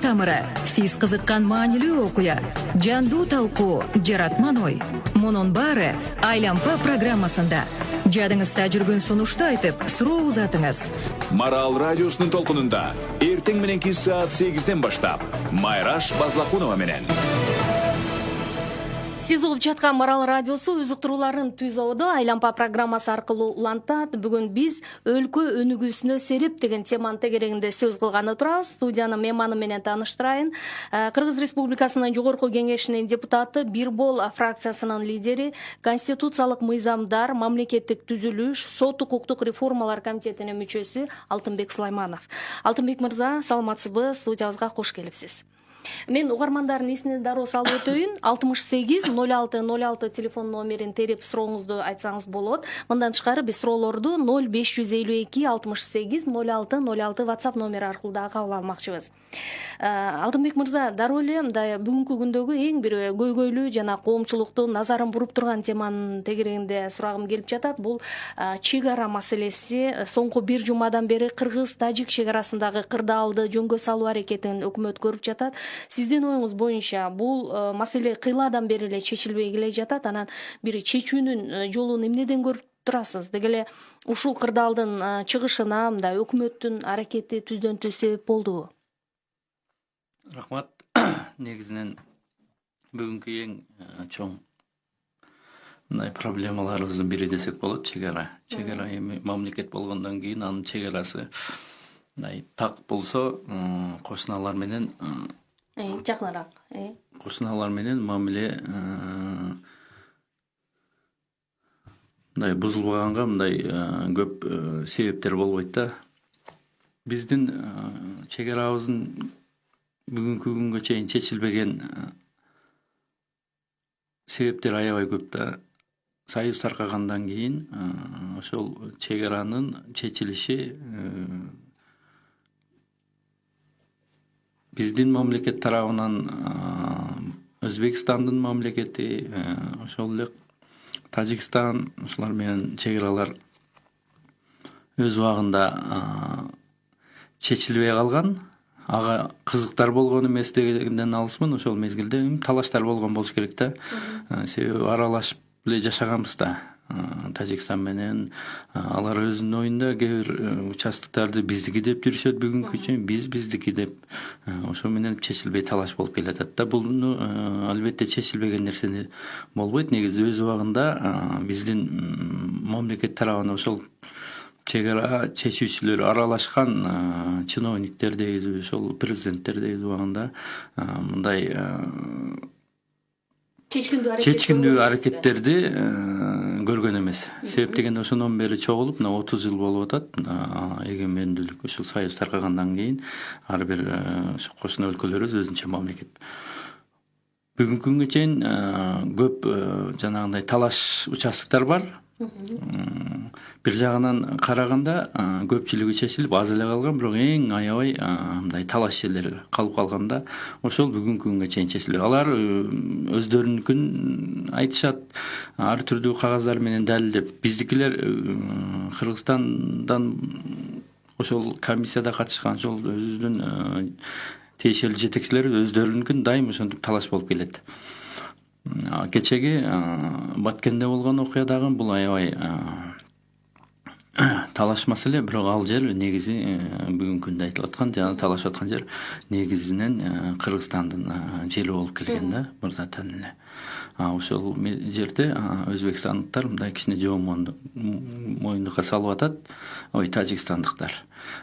тамыры, сиз кызыккан маанилүү окуя, жандуу талкуу, жаратман ой. Мунун баары Айлампа программасында. Жадыңызда жүргөн сунушту айтып, суроо узатыңыз. Марал радиосунун толкунунда эртең мененки саат 8ден баштап Майраш Базлакунова менен. Сиз угуп жаткан Марал радиосу өз уктурууларын түз ободо Айлампа программасы аркылуу улантат. Бүгүн биз өлкө өнүгүүсүнө сереп деген теманын тегерегинде сөз кылганы турабыз. Студиянын мейманы менен тааныштырайын. Кыргыз Республикасынын жогорку кеңешинин депутаты, Бирбол фракциясынын лидери, конституциялык мыйзамдар, мамлекеттик түзүлүш, сот укуктук реформалар комитетинин мүчөсү Алтынбек Сулайманов. Алтынбек мырза, саламатсызбы? Студиябызга кош келипсиз. Мен угармандардын эсине дароо салып өтөйүн. 68-06-06 телефон номерин терип сурооңузду айтсаңыз болот. Мындан тышкары биз суроолорду 0552-68-06-06 WhatsApp номери аркылуу да кабыл алмакчыбыз. Алтынбек мырза, дароо эле мындай бүгүнкү күндөгү эң бир көйгөйлүү жана коомчулуктун назарын буруп турган теманын тегерегинде сурагым келип жатат. Бул чек ара маселеси. Соңку бир жумадан бери Кыргыз-Тажик чек арасындагы кырдаалды жөнгө салуу аракетин өкмөт көрүп жатат. Сиздин оюңуз боюнча бул маселе кыйладан бери эле чечилбей келе жатат. Анан бир чечүүнүн жолун эмнеден көрүп турасыз? Деги эле ушул кырдаалдын чыгышына мындай өкмөттүн аракети түздөн түз себеп болдубу? Рахмат. Негизинен бүгүнкү эң чоң мындай проблемаларыбыздын бири десек болот чек ара. Чек ара эми мамлекет болгондон кийин анын чек арасы мындай так болсо кошуналар менен Жакыныраак. Кошуналар менен мамиле мындай бузулбаганга мындай көп себептер болбойт да. Биздин чек арабыздын бүгүнкү күнгө чейин чечилбеген себептер аябай көп да. Союз таркагандан кийин ошол чек аранын чечилиши биздин мамлекет тарабынан Өзбекстандын мамлекети, ошол эле Тажикстан, ушулар менен чек аралар өз убагында чечилбей калган. Ага кызыктар болгон эмес дегенден алысмын. Ошол мезгилде талаштар болгон болуш керек да. Себеби аралашып эле жашаганбыз да. Тажикстан менен алар өзүнүн оюнда кээ бир участоктарды биздики деп жүрүшөт бүгүнкү чейин, биздики деп. Ошо менен чечилбей талаш болуп келатат да. Буну албетте чечилбеген нерсени болбойт. Негизи өз убагында биздин мамлекет тарабынан ошол чек ара чечүүчүлөр аралашкан чиновниктер дейбиз, ошол президенттер дейбиз убагында мындай чечкиндүү аракеттерди көргөн эмес. Себеп дегенде ошондон бери чогулуп, 30 жыл болуп атат. Эгемендүүлүк ушул союз таркагандан кийин ар бир кошуна өлкөлөрүбүз өзүнчө мамлекет. Бүгүнкү күнгө чейин көп жанагындай талаш участоктор бар. Бир жагынан караганда көпчүлүгү чечилип аз эле калган, бирок эң аябай мындай талаш жерлер калып калганда ошол бүгүнкү күнгө чейин чечилип. Алар өздөрүнүкүн айтышат, ар түрдүү кагаздар менен далилдеп. Биздикилер Кыргызстандан ошол комиссияда катышкан ошол өзүбүздүн тиешелүү жетекчилер өздөрүнүкүн дайым ошентип талаш болуп келет. Кечеги Баткенде болгон окуя дагы бул аябай талаш маселе, бирок ал жер негизи бүгүнкү күндө айтылып аткан жана талашып аткан жер негизинен Кыргызстандын жери болуп келген да, мурдатан эле. Ошол жерде өзбекстандыктар мындай кичине жоомонду моюндукка салып атат, тажикстандыктар.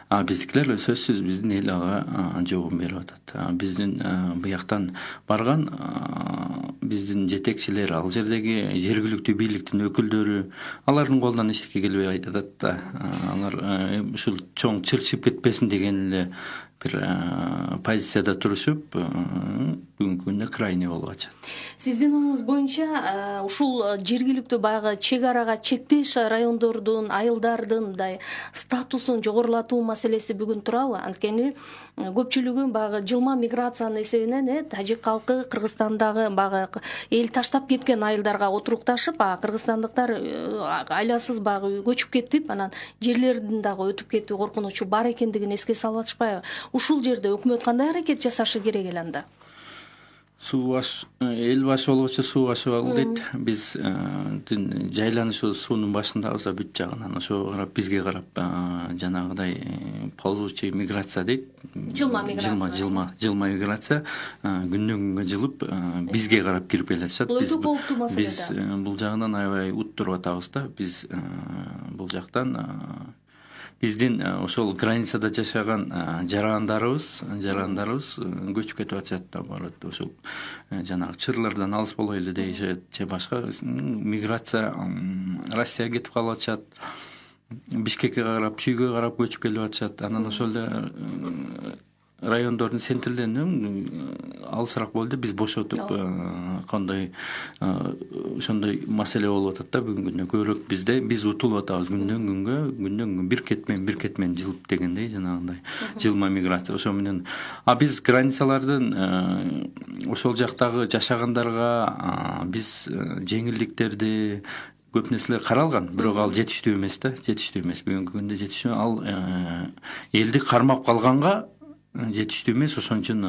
Биздикилер сөзсүз биздин эл ага жообун берип атат. Биздин буяктан барган биздин жетекчилер, ал жердеги жергиликтүү бийликтин өкүлдөрү, алардын колунан эчтеке келбей атат да. Алар ушул чоң чырчып кетпесин деген эле бир позицияда турушуп, бүгүнкү күндө крайний болуп атышат. Сиздин оюңуз боюнча ушул жергиликтүү баягы чек арага чектеш райондордун, айылдардын мындай статусун жогорулатуу маселеси бүгүн турабы? Анткени көпчүлүгү баягы жылма миграциянын эсебинен тажик калкы Кыргызстандагы баягы баягы эл таштап кеткен айылдарга отурукташып, кыргызстандыктар айласыз баягы көчүп кетип, анан жерлердин дагы өтүп кетүү коркунучу бар экендигин эске салып атышпайбы? Ушул жерде өкмөт кандай аракет жасашы керек эл анда? Эл башы болгочу суу башып ал дейт. Биз жайланышыбыз суунун башындабыз, бүт жагынан ошого карап, бизге карап жанагыдай ползучий миграция дейт. Жылма миграция. Жылма миграция күндөн күнгө жылып бизге карап кирип келатышат. Бул өтө кооптуу маселе. Биз бул жагынан аябай уттуруп атабыз да. Биз бул жактан биздин ошол границада жашаган жарандарыбыз көчүп кетип атышат да, барат. Ошол жанагы чырлардан алыс болойлу дейишет, же башка миграция Россияга кетип калып атышат. Бишкекке карап, Чүйгө карап көчүп келип атышат. Анан ошол райондордун центрлеринен алысыраак болду. Биз бошотуп кандай ошондой маселе болуп атат да бүгүнкү күндө. Көбүрөөк биз утулуп атабыз күндөн күнгө бир кетмен жылып дегендей, жанагындай жылма миграция. Ошо менен биз границалардын ошол жактагы жашагандарга биз жеңилдиктерди көп нерселер каралган, бирок ал жетиштүү эмес да, бүгүнкү күндө жетиштүү. Ал элди кармап калганга жетиштүү эмес, ошон үчүн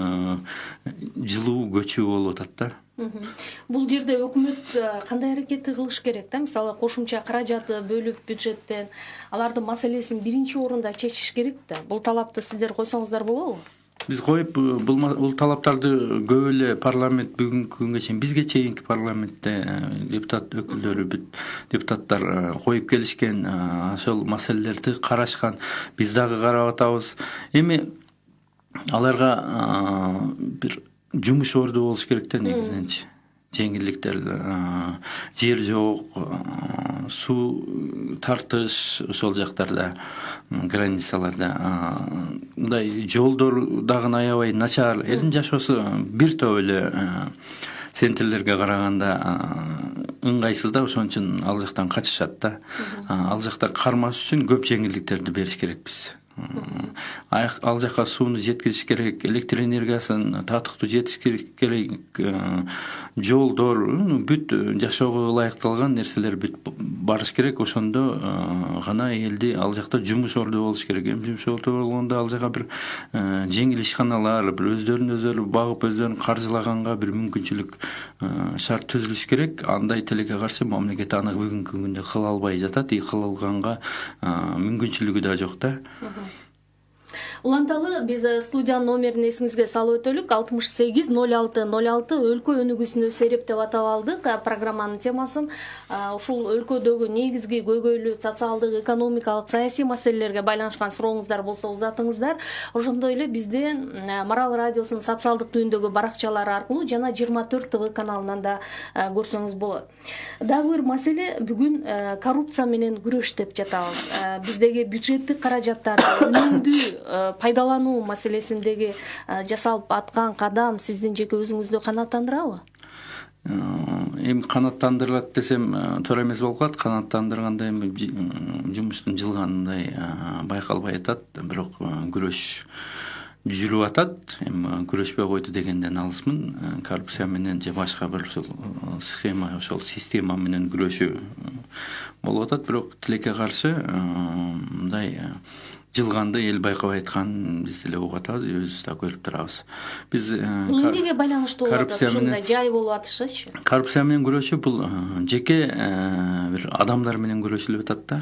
жылуу көчүү болуп атат да. Бул жерде өкмөт кандай аракет кылыш керек да? Мисалы, кошумча каражаты бөлүп бюджеттен алардын маселесин биринчи орунда чечиш керек да. Бул талапты сиздер койсоңуздар болобу? Биз коюп, бул талаптарды көп эле парламент бүгүнкү күнгө чейин, бизге чейинки парламентте депутат өкүлдөрү, депутаттар коюп келишкен, ошол маселелерди карашкан. Биз дагы карап атабыз. Эми аларга бир жумуш орду болуш керек да, негизиненчи. Жеңилдиктер, жер жок, суу тартыш ошол жактарда, границаларда. Мындай жолдор дагы аябай начар. Элдин жашоосу бир топ эле центрлерге караганда ыңгайсыз да, ошон үчүн ал жактан качышат да. Ал жакта кармаш үчүн көп жеңилдиктерди бериш керекпиз. Ал жака сууну жеткизиш керек, электр энергиясын татыктуу жеткизиш керек, жолдор, бүт жашоого ылайыкталган нерселер бүт барыш керек. Ошондо гана элди ал жакта жумуш орду болуш керек. Жумуш орду болгондо ал жака бир жеңил ишканалар, бир өздөрүн багып, өздөрүн каржылаганга бир мүмкүнчүлүк шарт түзүлүш керек. Андай тилекке каршы мамлекет аны бүгүнкү күндө кыла албай жатат, кыла алганга мүмкүнчүлүгү да жок да. Уланталы биз студиянын номерин эсиңизге салып өтөлүк. 680606 өлкө өнүгүүсүнө сереп деп атап алдык программанын темасын. Ушул өлкөдөгү негизги көйгөйлүү социалдык, экономикалык, саясий маселелерге байланышкан сурооңуздар болсо узатыңыздар. Ошондой эле биздин Марал радиосунун социалдык түйүндөгү баракчалары аркылуу жана 24 ТВ каналынан да көрсөңүз болот. Дагы бир маселе бүгүн коррупция менен күрөш деп жатабыз. Биздеги бюджеттик каражаттарды үнүмдүү пайдалануу маселесиндеги жасалып аткан кадам сиздин жеке өзүңүздү канааттандырабы? Эми канааттандырат десем туура эмес болуп калат. Канааттандырганда эми жумуштун жылганындай байкалбай атат, бирок күрөш жүрүп атат. Эми күрөшпөй койду дегенден алысмын. Коррупция менен же башка бир схема, ошол система менен күрөшүү болуп атат, бирок тилекке каршы мындай жылганды эл байкабай аткан биз деле угуп атабыз, өзүбүз да көрүп турабыз. Биз бул эмнеге байланыштуу болуп атат? Ушундай жай болуп атышычы? Коррупция менен күрөшүү бул жеке бир адамдар менен күрөшүлүп атат да.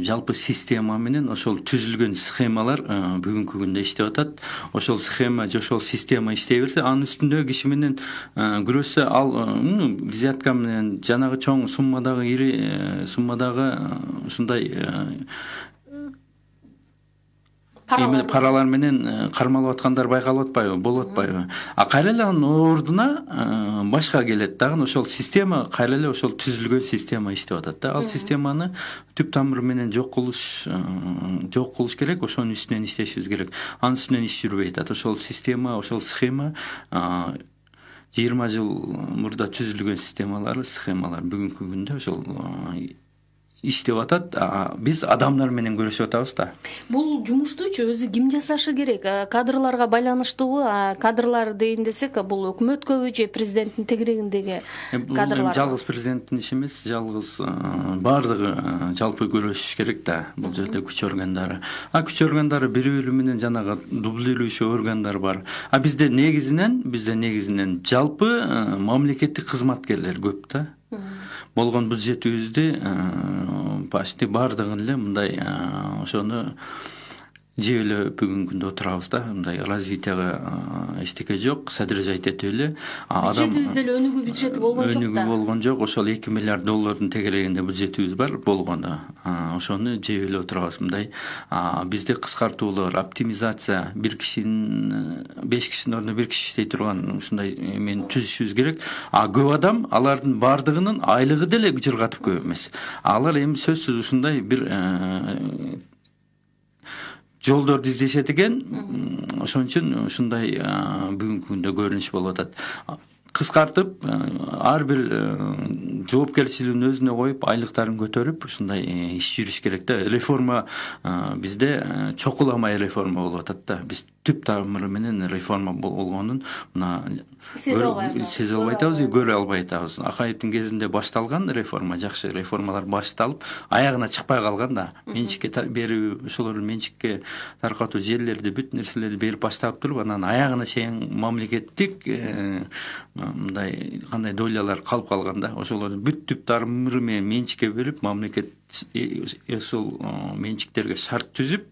Жалпы система менен ошол түзүлгөн схемалар бүгүнкү күндө иштеп атат. Ошол схема же ошол система иштей берсе, анын үстүндөгү киши менен күрөшсө, ал взятка менен жанагы чоң суммадагы, ири суммадагы ушундай паралар менен кармалып аткандар байкалып атпайбы, болуп атпайбы? Кайра эле анын ордуна башка келет дагы. Ошол система кайра эле ошол түзүлгөн система иштеп атат да. Ал системаны түп тамыры менен жок кылыш керек, ошонун үстүнөн иштешибиз керек. Анын үстүнөн иш жүрбөй атат. Ошол система, ошол схема 20 жыл мурда түзүлгөн схемалар бүгүнкү күндө ошол иштеп атат, биз адамдар менен көрүшүп атабыз да. Бул жумуштучу өзү ким жасашы керек? Кадрларга байланыштуубу? Кадрлар дейин десек, бул өкмөткөбү же президенттин тегерегиндеги кадрлар? Жалгыз президенттин иши эмес, жалгыз баардыгы жалпы көрүшүш керек да. Бул жерде күч органдары. Күч органдары бири-бири менен жанагы дублирующий органдар бар. Бизде негизинен жалпы мамлекеттик кызматкерлер көп да. Болгон бюджетибизди почти баардыгын эле мындай ошону жеп эле бүгүнкү күндө отурабыз да. Мындай развитияга эчтеке жок, содержать этип эле. Бюджетибизде деле өнүгүү бюджети болгон жок да. Өнүгүү болгон жок. Ошол 2 миллиард доллардын тегерегинде бюджетибиз бар болгону. Ошону жеп эле отурабыз. Мындай бизде кыскартуулар, оптимизация, 5 кишинин ордуна 1 киши иштей турган ушундай эмени түзүшүбүз керек. Көп адам, алардын баардыгынын айлыгы деле жыргатып көп эмес. Алар эми сөзсүз ушундай бир жолдорду издешет экен. Ошон үчүн ушундай бүгүнкү күндө көрүнүш болуп атат. Кыскартып, ар бир жоопкерчилигин өзүнө коюп, айлыктарын көтөрүп, ушундай иш жүрүш керек да. Реформа бизде чокуламай реформа болуп атат да. Биз түп тамыры менен реформа болгонун мына сезе албай атабыз, көрө албай атабыз. Акаевдин кезинде башталган реформа, жакшы реформалар башталып, аягына чыкпай калган да. Менчикке берүү, ошолорду менчикке таркатуу, жерлерди, бүт нерселерди берип баштап туруп, анан аягына чейин мамлекеттик мындай кандай дойлалар калып калган да. Ошолорду бүт түп тамыры менен менчикке берип, мамлекет ошол менчиктерге шарт түзүп,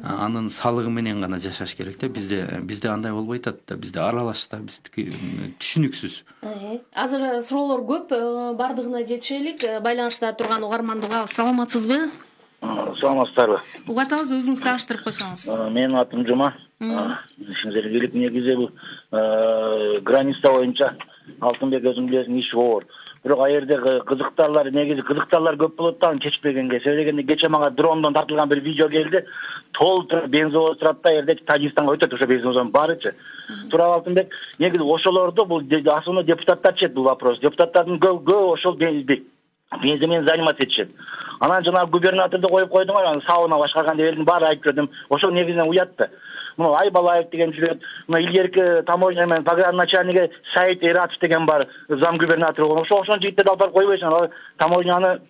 анын салыгы менен гана жашаш керек да. Бизде андай болбой атат да. Бизде аралаш да, биздики түшүнүксүз. Азыр суроолор көп, бардыгына жетишелик. Байланышта турган угарманды угабыз. Саламатсызбы? Саламатсыздарбы? Угатабыз, өзүңүздү таштырып койсоңуз. Менин атым Жума. Ишиңизге келип, негизи бул граница боюнча Алтынбек өзүң билесиң иш оор. Бирок ал жерде негизи кызыктарлар көп болот да, кечпегенге. Себебегенде кече мага дрондон тартылган бир видео келди. Толтура бензовоз турат да, жерде Тажикстанга өтөт ошо бензовоздун баарычы. Туурабы Алтынбек? Негизи ошолорду бул основной депутаттар чет бул вопрос. Депутаттардын көп ошол бензинмен заниматься этишет. Анан жана губернаторду коюп койдуң го, сауна башкарган деп элдин баары айтып жүрдүм. Ошол негизинен уятты. Мына Айбалаев деген жүрөт, мына илгерки таможня менен программа начальниги Саид Эратов деген бар, зам губернатор болгон. Ошол жигиттерди алып барып койбойсуң, ал таможняны,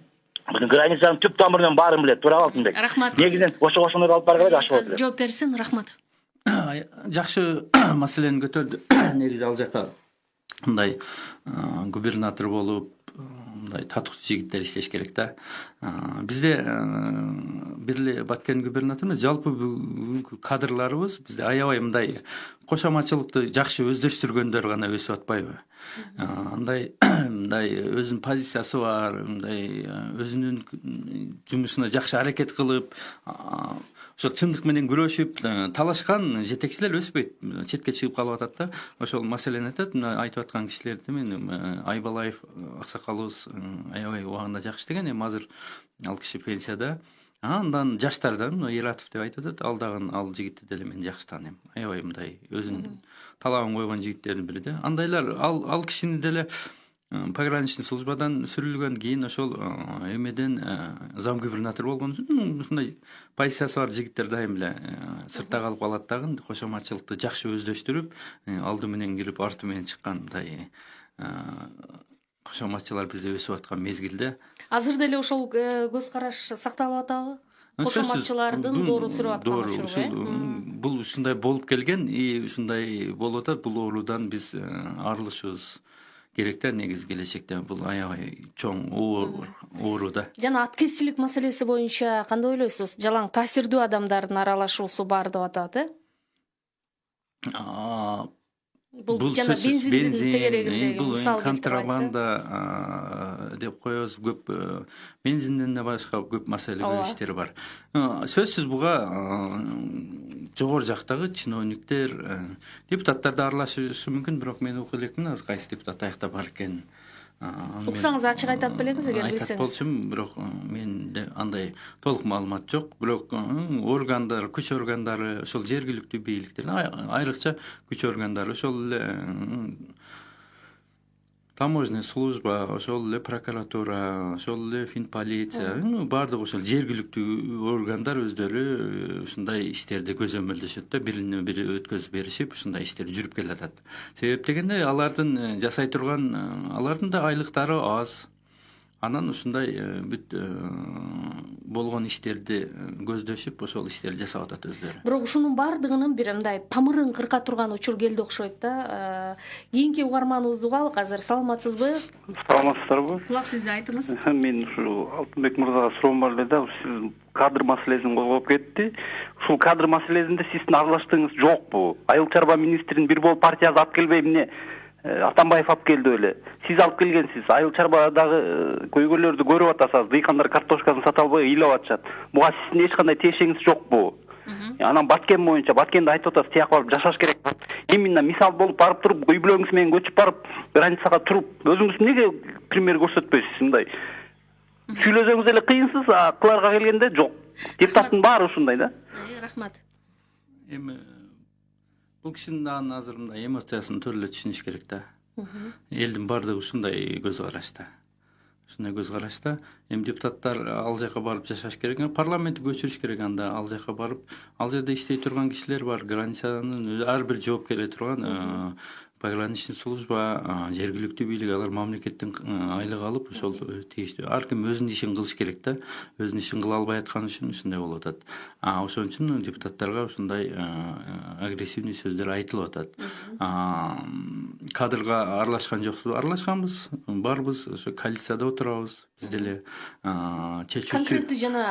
границанын түп тамырынан баарын билет, туурабы Алтынбек? Рахмат. Негизинен ошондой алып баргыла жакшы болот. Жооп берсин, рахмат. Жакшы маселени көтөрдү. Негизи ал жака мындай губернатор болуп, мындай татыктуу жигиттер иштеш керек да. Бизде бир эле Баткен губернатор эмес, жалпы бүгүнкү кадрларыбыз бизде аябай мындай кошоматчылыкты жакшы өздөштүргөндөр гана өсүп атпайбы? Андай өзүнүн позициясы бар, мындай өзүнүн жумушуна жакшы аракет кылып, ошо чындык менен күрөшүп талашкан жетекчилер өспөйт, четке чыгып калып атат да. Ошол маселени айтып аткан кишилерди мен Айбалаев аксакалыбыз аябай убагында жакшы деген, эми азыр ал киши пенсияда. Андан жаштардан Иратов деп айтып атат, ал жигитти деле мен жакшы тааныйм. Аябай мындай өзүнүн талабын койгон жигиттердин бири да. Андайлар ал кишини деле пограничный службадан сүрүлгөн кийин ошол эмеден зам губернатор болгон үчүн ушундай позициясы бар жигиттер дайым эле сыртта калып калат дагы. Кошоматчылыкты жакшы өздөштүрүп, алды менен кирип, арты менен чыккан мындай кошоматчылар бизде өсүп аткан мезгилде. Азыр деле ошол көз караш сакталып атабы? Кошоматчылардын доору сүрүп аткан ошол. Бул ушундай болуп келген, ушундай болуп атат. Бул оорудан биз арылышыбыз керек да, негизи келечекте. Бул аябай чоң оору да. Жана аткезчилик маселеси боюнча кандай ойлойсуз? Жалаң таасирдүү адамдардын аралашуусу бар деп атат, Бул жана бензиндин тегерегиндеги бул контрабанда деп коебуз, көп бензинден башка көп маселе иштер бар. Сөзсүз буга жогору жактагы чиновниктер, депутаттар да аралашышы мүмкүн, бирок мен укуп элекмин азыр кайсы депутат аякта бар экенин. Уксаңыз ачык айтат белеңиз эгер билсеңиз. Айтат болчумун, бирок менде андай толук маалымат жок. Бирок органдар, күч органдары, ошол жергиликтүү бийликтер, айрыкча күч органдары ошол эле таможенный служба, ошол эле прокуратура, ошол эле финполиция, баардык ошол жергиликтүү органдар өздөрү ушундай иштерди көзөмөлдөшөт да, бирине бири өткөзүп беришип, ушундай иштер жүрүп келатат. Себеп дегенде алардын жасай турган, алардын да айлыктары аз. Анан ушундай бүт болгон иштерди көздөшүп, ошол иштерди жасап атат өздөрү. Бирок ушунун баардыгынын бир мындай тамырын кырка турган учур келди окшойт да. Кийинки угарманыбызды угалы азыр. Саламатсызбы? Саламатсыздарбы? Кулак сизде, айтыңыз. Мен ушу Алтынбек мырзага суроом бар эле да, сиз кадр маселесин козгоп кетти. Ушул кадр маселесинде сиздин аралаштыгыңыз жокпу? Айыл чарба министрин бир болуп партияга алып келбей эмне Атамбаев алып келди эле. Сиз алып келгенсиз. Айыл чарбадагы көйгөйлөрдү көрүп атасыз. Дыйкандар картошкасын сата албай ыйлап атышат. Буга сиздин эч кандай тиешеңиз жокпу? Анан Баткен боюнча, Баткенди айтып атасыз, тияк барып жашаш керек. Именно мисал болуп барып туруп, үй бүлөңүз менен көчүп барып, границага туруп, өзүңүз эмнеге пример көрсөтпөйсүз мындай? Сүйлөсөңүз эле кыйынсыз, кыларга келгенде жок. Депутаттын баары ушундай да. Рахмат. Эми бул кишинин дагы азыр мындай эмоциясын төрөлө түшүнүш керек да. Элдин баардыгы ушундай көз карашта. Ушундай көз карашта. Эми депутаттар ал жака барып жашаш керек, парламентти көчүрүш керек, анда ал жака барып, ал жерде иштей турган кишилер бар, границанын ар бир жоопкери турган пограничный служба, жергиликтүү бийлик, алар мамлекеттен айлык алып, ошол тийиштүү. Ар ким өзүнүн ишин кылыш керек да. Өзүнүн ишин кыла албай аткан үчүн ушундай болуп атат. Ошон үчүн депутаттарга ушундай агрессивный сөздөр айтылып атат. Кадрга аралашкан жоксузбу? Аралашканбыз, барбыз, ошо коалицияда отурабыз. Биз деле Конкреттүү жана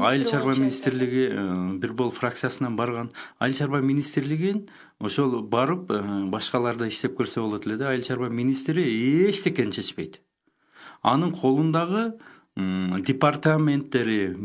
Айыл чарба министрлиги бир бол фракциясынан барган. Айыл чарба министрлигин ошол барып башкаларда иштеп көрсө болот эле да. Айыл чарба министри эчтекени чечпейт. Анын колундагы департаменттери,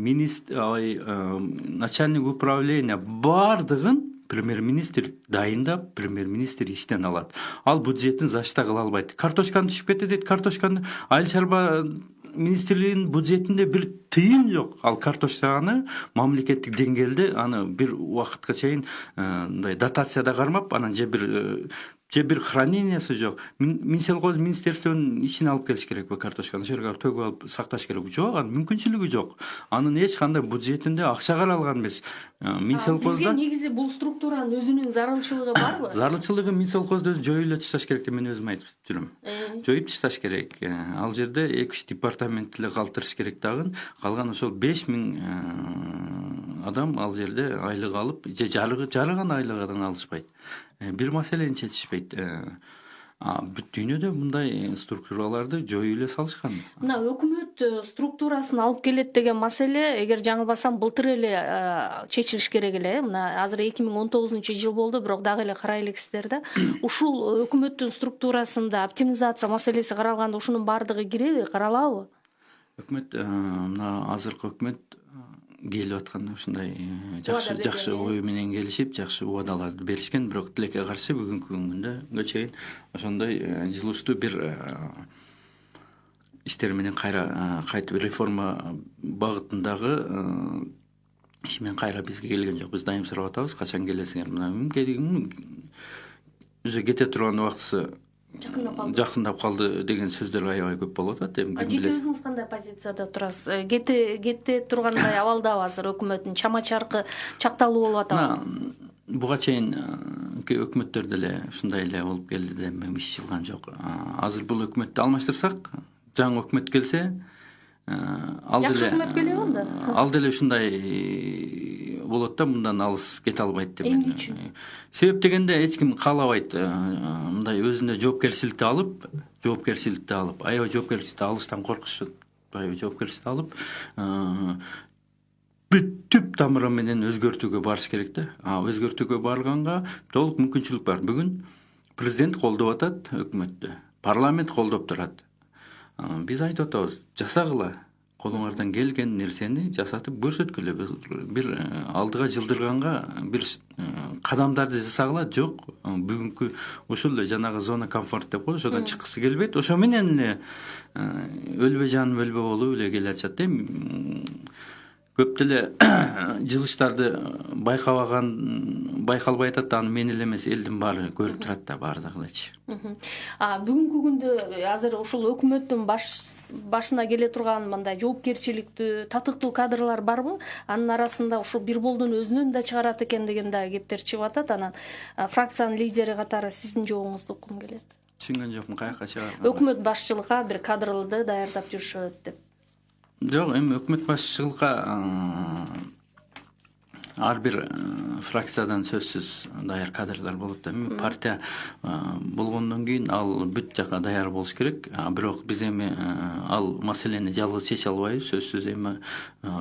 начальник управления баардыгын премьер-министр дайындап, премьер-министр иштен алат. Ал бюджетин зашта кыла албайт. Картошканы түшүп кетти дейт, картошканы айыл чарба министрлигинин бюджетинде бир тыйын жок. Ал картошканы мамлекеттик деңгээлде аны бир убакытка чейин мындай дотацияда кармап, анан же бир хранениясы жок. Минсельхоз министерствонун ичине алып келиш керек бу картошканы, жерге төгүп алып сакташ керек. Жок, анын мүмкүнчүлүгү жок. Анын эч кандай бюджетинде акча каралган эмес. Минсельхозда бизге негизи бул структуранын өзүнүн зарылчылыгы барбы? Зарылчылыгы Минсельхозду жоюп эле ташташ керек деп мен өзүм айтып жүрөм. Жоюп ташташ керек. Ал жерде 2-3 департамент эле калтырыш керек дагы. Калган ошол 5000 адам ал жерде айлык алып, же жарыган айлыгын алышпайт. Бир маселени чечишпейт. Бүт дүйнөдө мындай структураларды жоюп эле салышкан. Мына өкмөт структурасын алып келет деген маселе, эгер жаңылбасам, былтыр эле чечилиш керек эле. Мына азыр 2019-жыл болду, бирок дагы эле карай элексиздер да. Ушул өкмөттүн структурасында оптимизация маселеси каралганда ушунун баардыгы киреби, каралабы? Өкмөт мына азыркы өкмөт келип аткан ушундай жакшы ой менен келишип, жакшы убадаларды беришкен, бирок тилекке каршы бүгүнкү күндө чейин ошондой жылуштуу бир иштер менен кайтып реформа багытындагы иш менен кайра бизге келген жок. Биз дайым сурап атабыз, качан келесиңер? Мына уже кете турган убактысы жакындап калды деген сөздөр аябай көп болуп атат. Жеке өзүңүз кандай позицияда турасыз? Кете тургандай абалдабы азыр өкмөттүн чама-чаркы чакталуу болуп атабы? Буга чейин өкмөттөр деле ушундай эле болуп келди да, иш чылган жок. Азыр бул өкмөттү алмаштырсак, жаңы өкмөт келсе, ал деле ушундай болот да, мындан алыс кете албайт деп. Себеп дегенде эч ким каалабайт мындай өзүнө жоопкерчиликти алып, аябай жоопкерчиликти алыштан коркушат, аябай жоопкерчиликти алып, түп тамыры менен өзгөртүүгө барыш керек да. Өзгөртүүгө барганга толук мүмкүнчүлүк бар. Бүгүн президент колдоп атат өкмөттү, парламент колдоп турат. Биз айтып атабыз, жасагыла, колуңардан келген нерсени жасатып көрсөткүлө. Бир алдыга жылдырганга бир кадамдарды жасагыла. Жок, бүгүнкү ушул эле жанагы зона комфорт деп коет, ошодон чыккысы келбейт. Ошо менен эле өлбө жаным өлбө болуп эле келе атышат да. Көп деле жылыштарды байкалбай атат да, аны мен эле эмес элдин баары көрүп турат да, баардыгы элечи. Бүгүнкү күндө азыр ушул өкмөттүн башына келе турган мындай жоопкерчиликтүү, татыктуу кадрлар барбы? Анын арасында ушул Бирболдун өзүнөн да чыгарат экен деген да кептер чыгып атат. Анан фракциянын лидери катары сиздин жообуңузду уккум келет. Түшүнгөн жокмун, каяка чыгарган? Өкмөт башчылыкка бир кадрларды даярдап жүрүшөт деп. Жок, эми өкмөт башчылыкка ар бир фракциядан сөзсүз даяр кадрлар болот да. Партия болгондон кийин ал бүт жака даяр болуш керек. Бирок биз эми ал маселени жалгыз чече албайбыз. Сөзсүз эми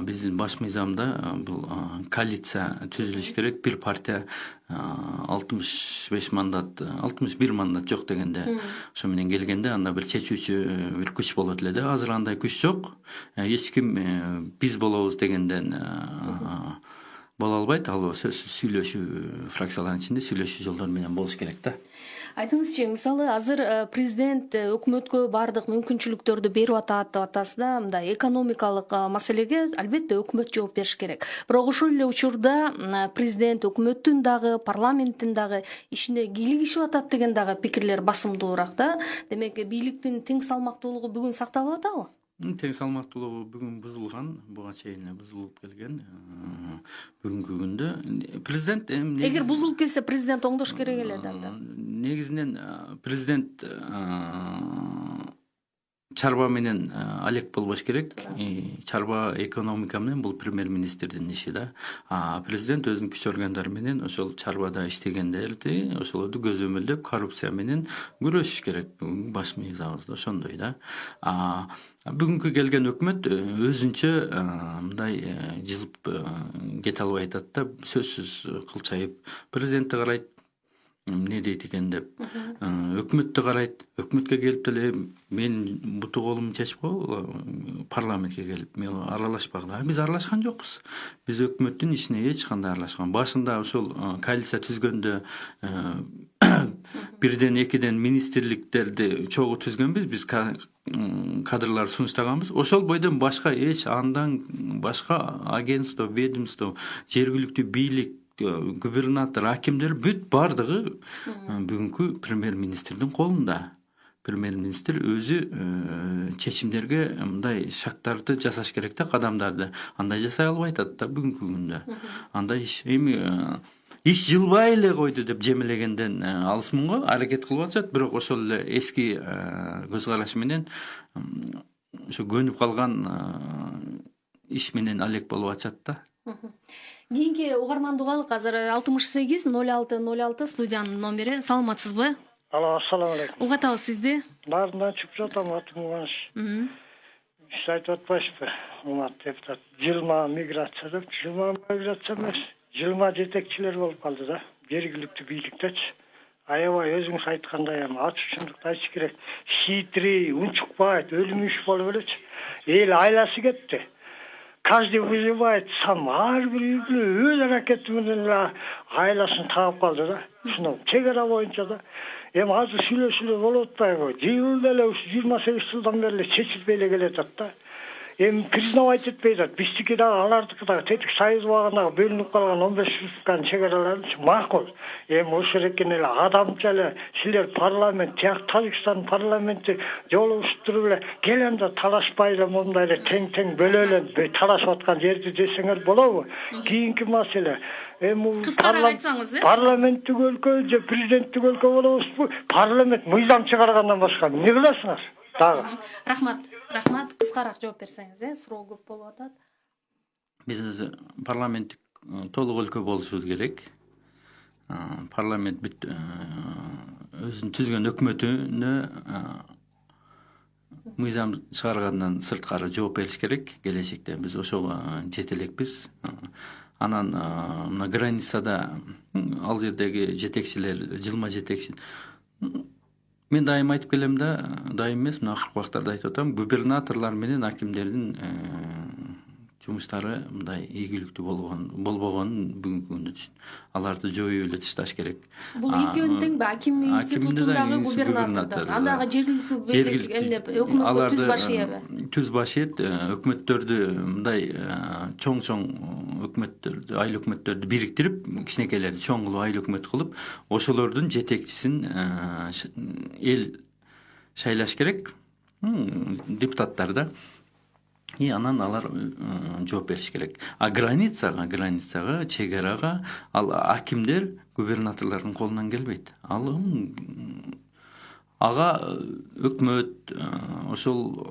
биздин баш мыйзамда бул коалиция түзүлүш керек. Бир партия 65 мандат, 61 мандат жок дегенде, ошо менен келгенде анда бир чечүүчү бир күч болот эле да. Азыр андай күч жок. Эч ким биз болобуз дегенден боло албайт. Ал сөзсүз сүйлөшүү, фракциялардын ичинде сүйлөшүү жолдору менен болуш керек да. Айтыңызчы, мисалы азыр президент өкмөткө баардык мүмкүнчүлүктөрдү берип атат деп атасыз да, мындай экономикалык маселеге албетте өкмөт жооп бериш керек. Бирок ошол эле учурда президент өкмөттүн дагы, парламенттин дагы ишине кийлигишип атат деген дагы пикирлер басымдуураак да. Демек, бийликтин тең салмактуулугу бүгүн сакталып атабы? Тең салмактуулугу бүгүн бузулган, буга чейин бузулуп келген. Бүгүнкү күндө президент эгер бузулуп келсе, президент оңдош керек эле да. Негизинен президент чарба менен алек болбош керек. Чарба экономика менен бул премьер-министрдин иши да. Президент өзүнүн күч органдары менен ошол чарбада иштегендерди, ошолорду көзөмөлдөп, коррупция менен күрөшүш керек. Баш мыйзамыбызда ошондой да. Бүгүнкү келген өкмөт өзүнчө мындай жылып кете албай атат да, сөзсүз кылчайып президентти карайт, эмне дейт экен деп, өкмөттү карайт, өкмөткө келип деле мен буту колумду чечип койгула, парламентке келип мен аралашпагыла. Биз аралашкан жокпуз. Биз өкмөттүн ишине эч кандай аралашкан. Башында ошол коалиция түзгөндө бирден экиден министрликтерди чогуу түзгөнбүз. Биз кадрлар сунуштаганбыз. Ошол бойдон башка эч андан башка агентство, ведомство, жергиликтүү бийлик, губернатор, акимдер бүт бардыгы бүгүнкү премьер-министрдин колунда. Премьер-министр өзү чечимдерге мындай шактарды жасаш керек да, кадамдарды. Андай жасай албай атат да бүгүнкү күндө. Андай иш эми иш жылбай эле койду деп жемелегенден алысмын го, аракет кылып атышат. Бирок ошол эле эски көз караш менен ошо көнүп калган иш менен алек болуп атышат да. Кийинки угарманды угайлык. Азыр 68-06-06 студиянын номери. Саламатсызбы? Алло, ассаламу алейкум. Угатабыз сизди. Баарынан чыгып жатам, атым Кубаныч. Сиз айтып атпайсызбы, урматтуу депутат? Жылма миграция деп, жылма миграция эмес, жылма жетекчилер болуп калды да, жергиликтүү бийликтечи. Аябай өзүңүз айткандай эми ачык чындыкты айтыш керек. Хитрый, унчукпайт, өлүм иш болуп элечи. Эл айласы кетти. Каждый выживает сам, ар бир өз аракети менен айласын таап калды да. Ушуну чек ара боюнча да. Эми азыр сүйлөшүүлөр болуп атпайбы? Жылда эле ушу 28 жылдан бери эле чечилбей эле келатат да. Эми признавать этпей атат. Биздики дагы алардыкы дагы тетик союз убагындагы бөлүнүп калган 15 республиканын чек аралары макул. Эми ошол экен эле адамча эле силер парламент, тияк Тажикстан парламенти жолугуштуруп эле келемде талашпай эле мондай эле тең бөлө эле талашып аткан жерди десеңер болобу? Кийинки маселе эми парламенттик өлкө же президенттик өлкө болобузбу? Парламент мыйзам чыгаргандан башка эмне кыласыңар? Дагы. Рахмат, кыскараак жооп берсеңиз, суроо көп болуп атат. Биз парламенттик толук өлкө болушубуз керек. Парламент бүт өзүнүн түзгөн өкмөтүнө мыйзам чыгаргандан сырткары жооп бериш керек. Келечекте биз ошого жете элекпиз. Анан мына границада ал жердеги жетекчилер, жылма жетекчи. Мен дайым айтып келем да, дайым эмес, мына акыркы убактарда айтып атам, губернаторлор менен акимдердин жумуштары мындай ийгиликтүү болбогонун бүгүнкү күндө аларды жоюп эле ташташ керек. Бул экөөнүн теңби аким институтундагы губернатор, андагы жергиликтүү өкмөткө түз баш ийеби? Түз баш ийет, өкмөттөрдү мындай чоң өкмөттөрдү, айыл өкмөттөрдү бириктирип, кичинекейлерди чоң кылып айыл өкмөт кылып, ошолордун жетекчисин эл шайлаш керек, депутаттар да. И анан алар жооп бериш керек. А границага, чегарага ал акимдер, губернаторлордун колунан келбейт. Ага өкмөт, ошол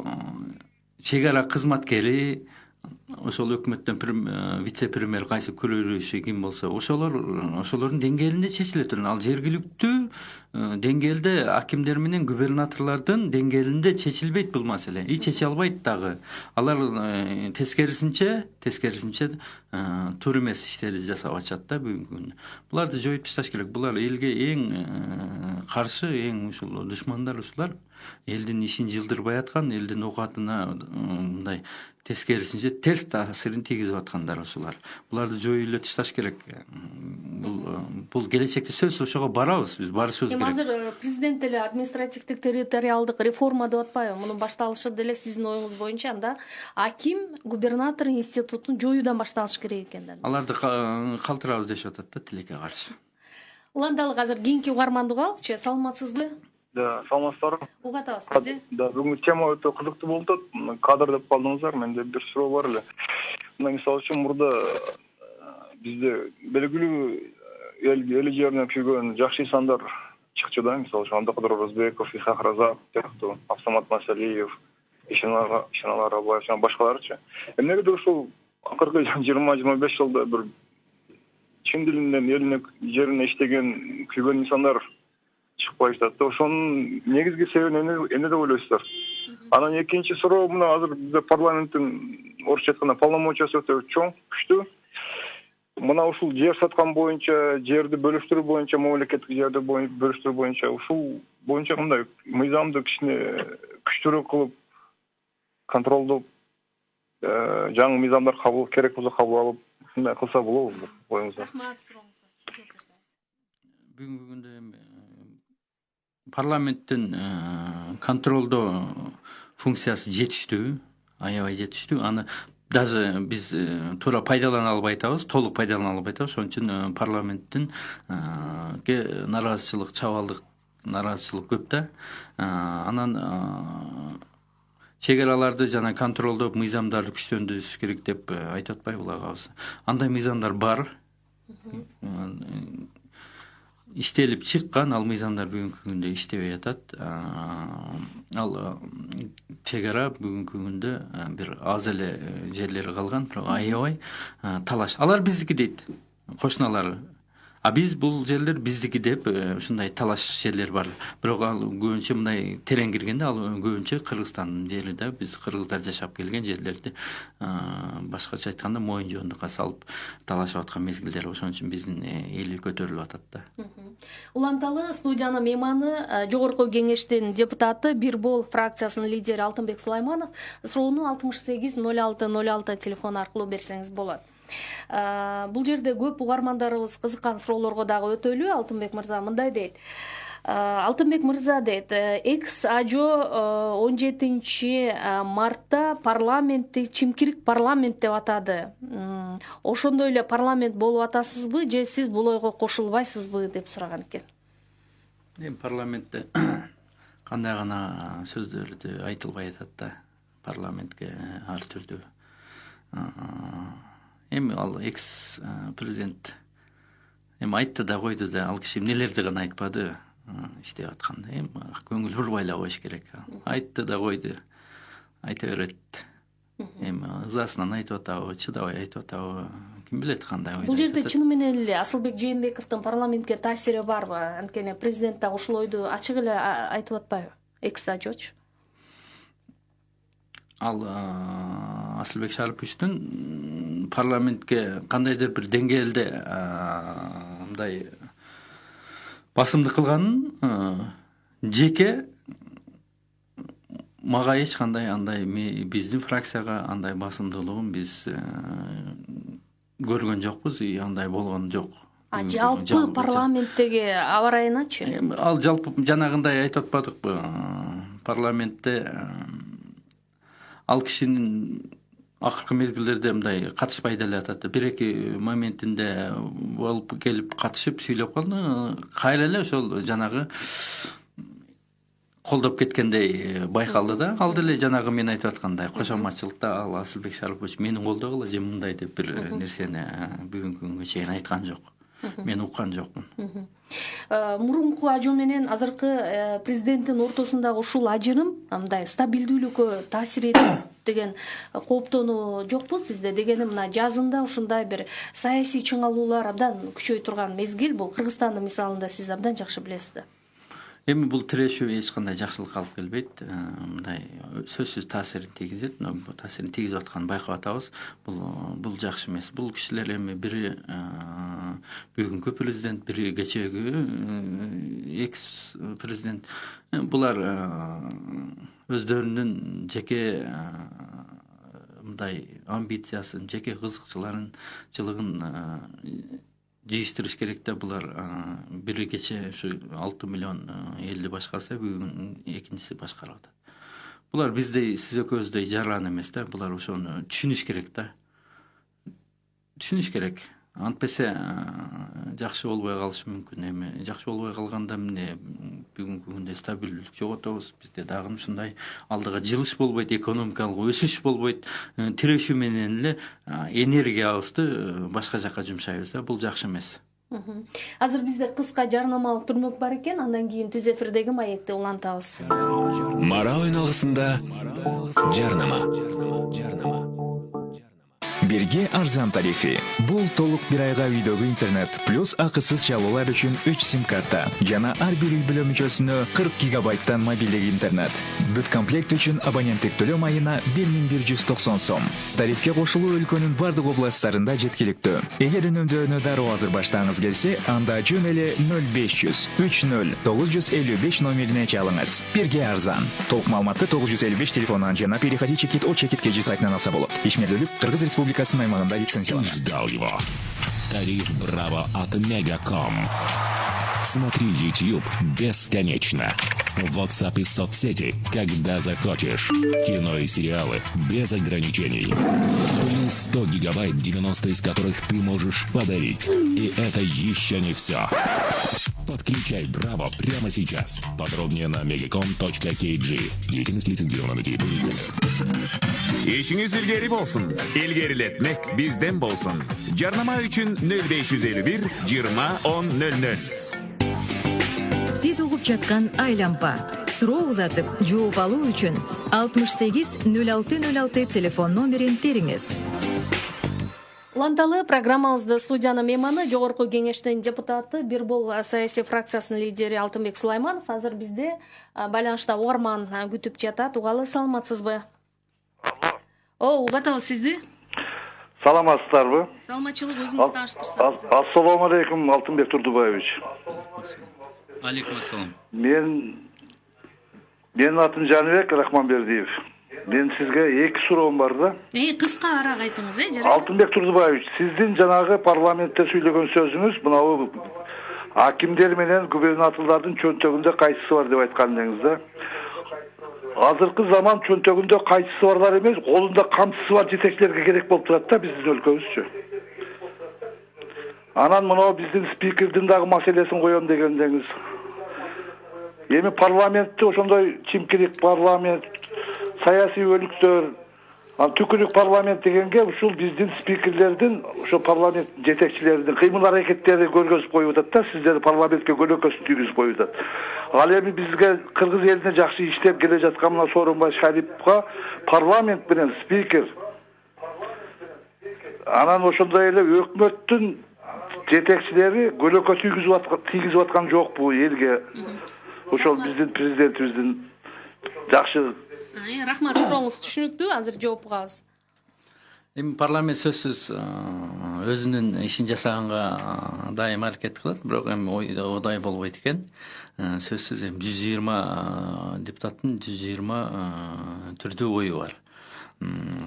чегара кызматкери, ошол өкмөттөн вице-премьер кайсы көрүүчү ким болсо, ошолордун деңгээлинде чечиле турат. Ал жергиликтүү деңгээлде акимдер менен губернаторлордун деңгээлинде чечилбейт бул маселе. Чече албайт дагы. Алар тескерисинче туура эмес иштерди жасап атышат да бүгүнкү күндө. Буларды жоюп ташташ керек. Булар элге эң каршы, эң ушул душмандар ушулар. Элдин ишин жылдырбай аткан, элдин оокатына мындай тескерисинче терс таасирин тийгизип аткандар ушулар. Буларды жоюп эле ташташ керек. Бул келечекте сөзсүз ошого барабыз, биз барышыбыз керек. Азыр президент эле административдик территориалдык реформа деп атпайбы? Мунун башталышы деле сиздин оюңуз боюнча анда аким, губернатор институтун жоюудан башталыш керек экен да. Аларды калтырабыз дешип атат да тилекке каршы. Уландалык азыр кийинки угарманды угайлычы. Саламатсызбы? Да, саламатсыздарбы? Угат атабыз сизди. Да, бүгүнкү тема өтө кызыктуу болуп атат. Кадр деп калдыңыздар, менде бир суроо бар эле. Мына мисалы үчүн мурда бизде белгилүү эл жерине күйгөн жакшы инсандар чыкчу да, мисалы үчүн Абдыкадыр Оразбеков, Исхак Разак сыяктуу, Абсамат Масалиев, Ишенал Арабаев жана башкаларчы. Эмнегедир ушул акыркы 20-25 жылда бир чын дилинен элине жерине иштеген күйгөн инсандар чыкпай жатат да. Ошонун негизги себеби эмне деп ойлойсуздар? Анан экинчи суроо, мына азыр бизде парламенттин орусча айтканда полномочиясы өтө чоң, күчтүү. Мына ушул жер саткан боюнча, жерди бөлүштүрүү боюнча, мамлекеттик жерди бөлүштүрүү боюнча, ушул боюнча кандай мыйзамды кичине күчтүүрөөк кылып, контролдоп, жаңы мыйзамдар керек болсо кабыл алып, мындай кылса болобу оюңузда? Бүгүнкү күндө парламенттин контролдоо функциясы жетиштүү, аябай жетиштүү. Аны даже биз туура пайдалана албай атабыз, толук пайдалана албай атабыз. Ошон үчүн парламенттин нараазычылык, нараазычылык көп да. Анан чегараларды жана контролдоп, мыйзамдарды күчтөндүрүш керек деп айтып атпайбы булагабыз. Андай мыйзамдар бар. Иштелип чыккан, ал мыйзамдар бүгүнкү күндө иштебей атат. Ал чегара бүгүнкү күндө бир аз эле жерлери калган, бирок аябай талаш. Алар биздики дейт, кошуналары. А биз бул жерлер биздики деп ушундай талаш жерлер бар. Бирок ал көбүнчө мындай терең киргенде ал көбүнчө Кыргызстандын жери да. Биз кыргыздар жашап келген жерлерди башкача айтканда моюн жондукка салып талашып аткан мезгилдер. Ошон үчүн биздин эли көтөрүлүп атат да. Уланталы студиянын мейманы Жогорку Кеңештин депутаты, Бир Бол фракциясынын лидери Алтынбек Сулайманов. Суроону 68-06-06 телефон аркылуу берсеңиз болот. Бул жерде көп угармандарыбыз кызыккан суроолорго дагы өтөлү. Алтынбек мырза мындай дейт. Алтынбек мырза дейт, экс-ажо 17 мартта парламентти чимкирик парламент деп атады. Ошондой эле парламент болуп атасызбы же сиз бул ойго кошулбайсызбы деп сураган экен. Парламентте кандай гана сөздөрдү айтылбай атат да. Парламентке ар түрдүү. Эми ал экс-президент айтты да койду да, ал киши эмнелерди гана айтпады. Иштеп атканда көңүл бурбай эле коюш керек. Айтты да койду. Айта берет. Ызасынан айтып атабы, чыдабай айтып атабы, ким билет кандай ой. Бул жерде чыны менен эле Асылбек Жээнбековдун парламентке таасири барбы? Анткени президент да ушул ойду ачык эле айтып атпайбы? Экс-ажоч. Ал Асылбек Шарыповичтин парламентке кандайдыр бир деңгээлде мындай басымдык кылганын жеке мага эч кандай андай биздин фракцияга андай басымдуулугун биз көргөн жокпуз, андай болгон жок. Жалпы парламенттеги аба ырайыначы? Ал жалпы жанагындай айтып атпадыкпы? Парламентте ал кишинин акыркы мезгилдерде мындай катышпай деле атат. Бир-эки моментинде болуп келип катышып сүйлөп калды. Кайра эле ошол жанагы колдоп кеткендей байкалды да. Ал деле жанагы мен айтып аткандай кошоматчылыкта ал Асылбек Шарипович мени колдогула же мындай деп бир нерсени бүгүнкү күнгө чейин айткан жок. Мен уккан жокмун. Мурунку ажым менен азыркы президенттин ортосундагы ушул ажырым мындай стабилдүүлүккө таасир этет деген кооптонуу жокпу сизде? Дегени мына жазында ушундай бир саясий чыңалуулар абдан күчөй турган мезгил. Бул Кыргызстандын мисалында сиз абдан жакшы билесиз да. Эми бул тирешүү эч кандай жакшылыкка алып келбейт. Мындай сөзсүз таасирин тийгизет. Бул таасирин тийгизип атканын байкап атабыз. Бул жакшы эмес. Бул кишилер эми бири бүгүнкү президент, бири кечеги экс президент. Булар өздөрүнүн жеке мындай амбициясын, жеке кызыкчылыгын жийиштириш керек да. Булар бири кече ушу 6 миллион элди башкарса, бүгүн экинчиси башкарып атат. Булар биздей, сиз экөөбүздөй жаран эмес да. Булар ошону түшүнүш керек да. Түшүнүш керек. Антпесе жакшы болбой калышы мүмкүн. Эми жакшы болбой калганда эмне бүгүнкү күндө стабилдүүлүк жоготобуз. Бизде дагы ушундай алдыга жылыш болбойт, экономикалык өсүш болбойт. Тирешүү менен эле энергиябызды башка жакка жумшайбыз да. Бул жакшы эмес. Азыр бизде кыска жарнамалык түрмөк бар экен, андан кийин түз эфирдеги маекти улантабыз. Марал айналгысында жарнама. Бирге арзан тарифи. Бул толук бир айга үйдөгү интернет плюс акысыз чалуулар үчүн 3 сим-карта жана ар бир үй бүлө мүчөсүнө 40 гигабайттан мобилдик интернет. Бүт комплект үчүн абоненттик төлөм айына 1190 сом. Тарифке кошулуу өлкөнүн бардык областтарында жеткиликтүү. Эгер үнөмдөөнү дароо азыр баштагыңыз келсе, анда жөн эле 0500 30 955 номерине чалыңыз. Бирге арзан. Толук маалыматты 955 телефонунан жана переходи чекит о чекит кежи сайтынан алса болот. Ишмердүүлүк Кыргыз Республикасынын аймагында лицензияланган. Ждал его. Тариф Браво от Мегаком. Смотри YouTube бесконечно. WhatsApp и соцсети, когда захочешь. Кино и сериалы без ограничений. Плюс 100 гигабайт, 90 из которых ты можешь подарить. И это еще не все. Подключай Браво прямо сейчас. Подробнее на megacom.kg. Деятельность лицензирована на İşiniz ilgeri bolsun. İlgeriletmek bizden bolsun. Jarnama üçün 0551 20 10 00. Siz угуп жаткан Айлампа. Суроо узатып, жооп алуу үчүн 68 0606 телефон номерин териңиз. Уланталы программабызды студиянын мейманы Жогорку Кеңештин депутаты, Бирбол саясий фракциясынын лидери Алтынбек Сулайманов. Азыр бизде байланышта угарман күтүп жатат. Угалы, саламатсызбы? Угатабыз сизди. Саламатсыздарбы? Саламатчылык, өзүңүздү тааныштырсаңыз. Ассаламу алейкум, Алтынбек Турдубаевич. Алейкум ассалам. Менин атым Жаныбек Рахманбердиев. Мен сизге 2 суроом бар да. Кыска араак айтыңыз, жарайбы? Алтынбек Турдубаевич, сиздин жанагы парламентте сүйлөгөн сөзүңүз мынау акимдер менен губернаторлордун чөнтөгүндө кайсысы бар деп айткандыңыз да. Азыркы заман чөнтөгүндө кайсысы барлар эмес, колунда камчысы бар жетекчилерге керек болуп турат да биздин өлкөбүзчү. Анан мынау биздин спикердин дагы маселесин коем дегендеңиз. Эми парламентте ошондой чимкирик парламент, саясий өлүктөр, түкүрүк парламент дегенге ушул биздин спикерлердин, ошо парламент жетекчилеринин кыймыл аракеттери көргөзүп коюп атат да, сиздер парламентке көлөкөсүн тийгизип коюп атат. Ал эми бизге кыргыз элине жакшы иштеп келе жаткан мына Сооронбай Шариповго парламент менен спикер, анан ошондой эле өкмөттүн жетекчилери көлөкө тийгизип аткан жокпу элге? Ошол биздин президентибиздин жакшы. Рахмат, сурооңуз түшүнүктүү, азыр жооп калабыз. Эми парламент сөзсүз өзүнүн ишин жасаганга дайым аракет кылат, бирок эми одай болбойт экен. Сөзсүз эми 120 депутаттын 120 түрдүү ою бар.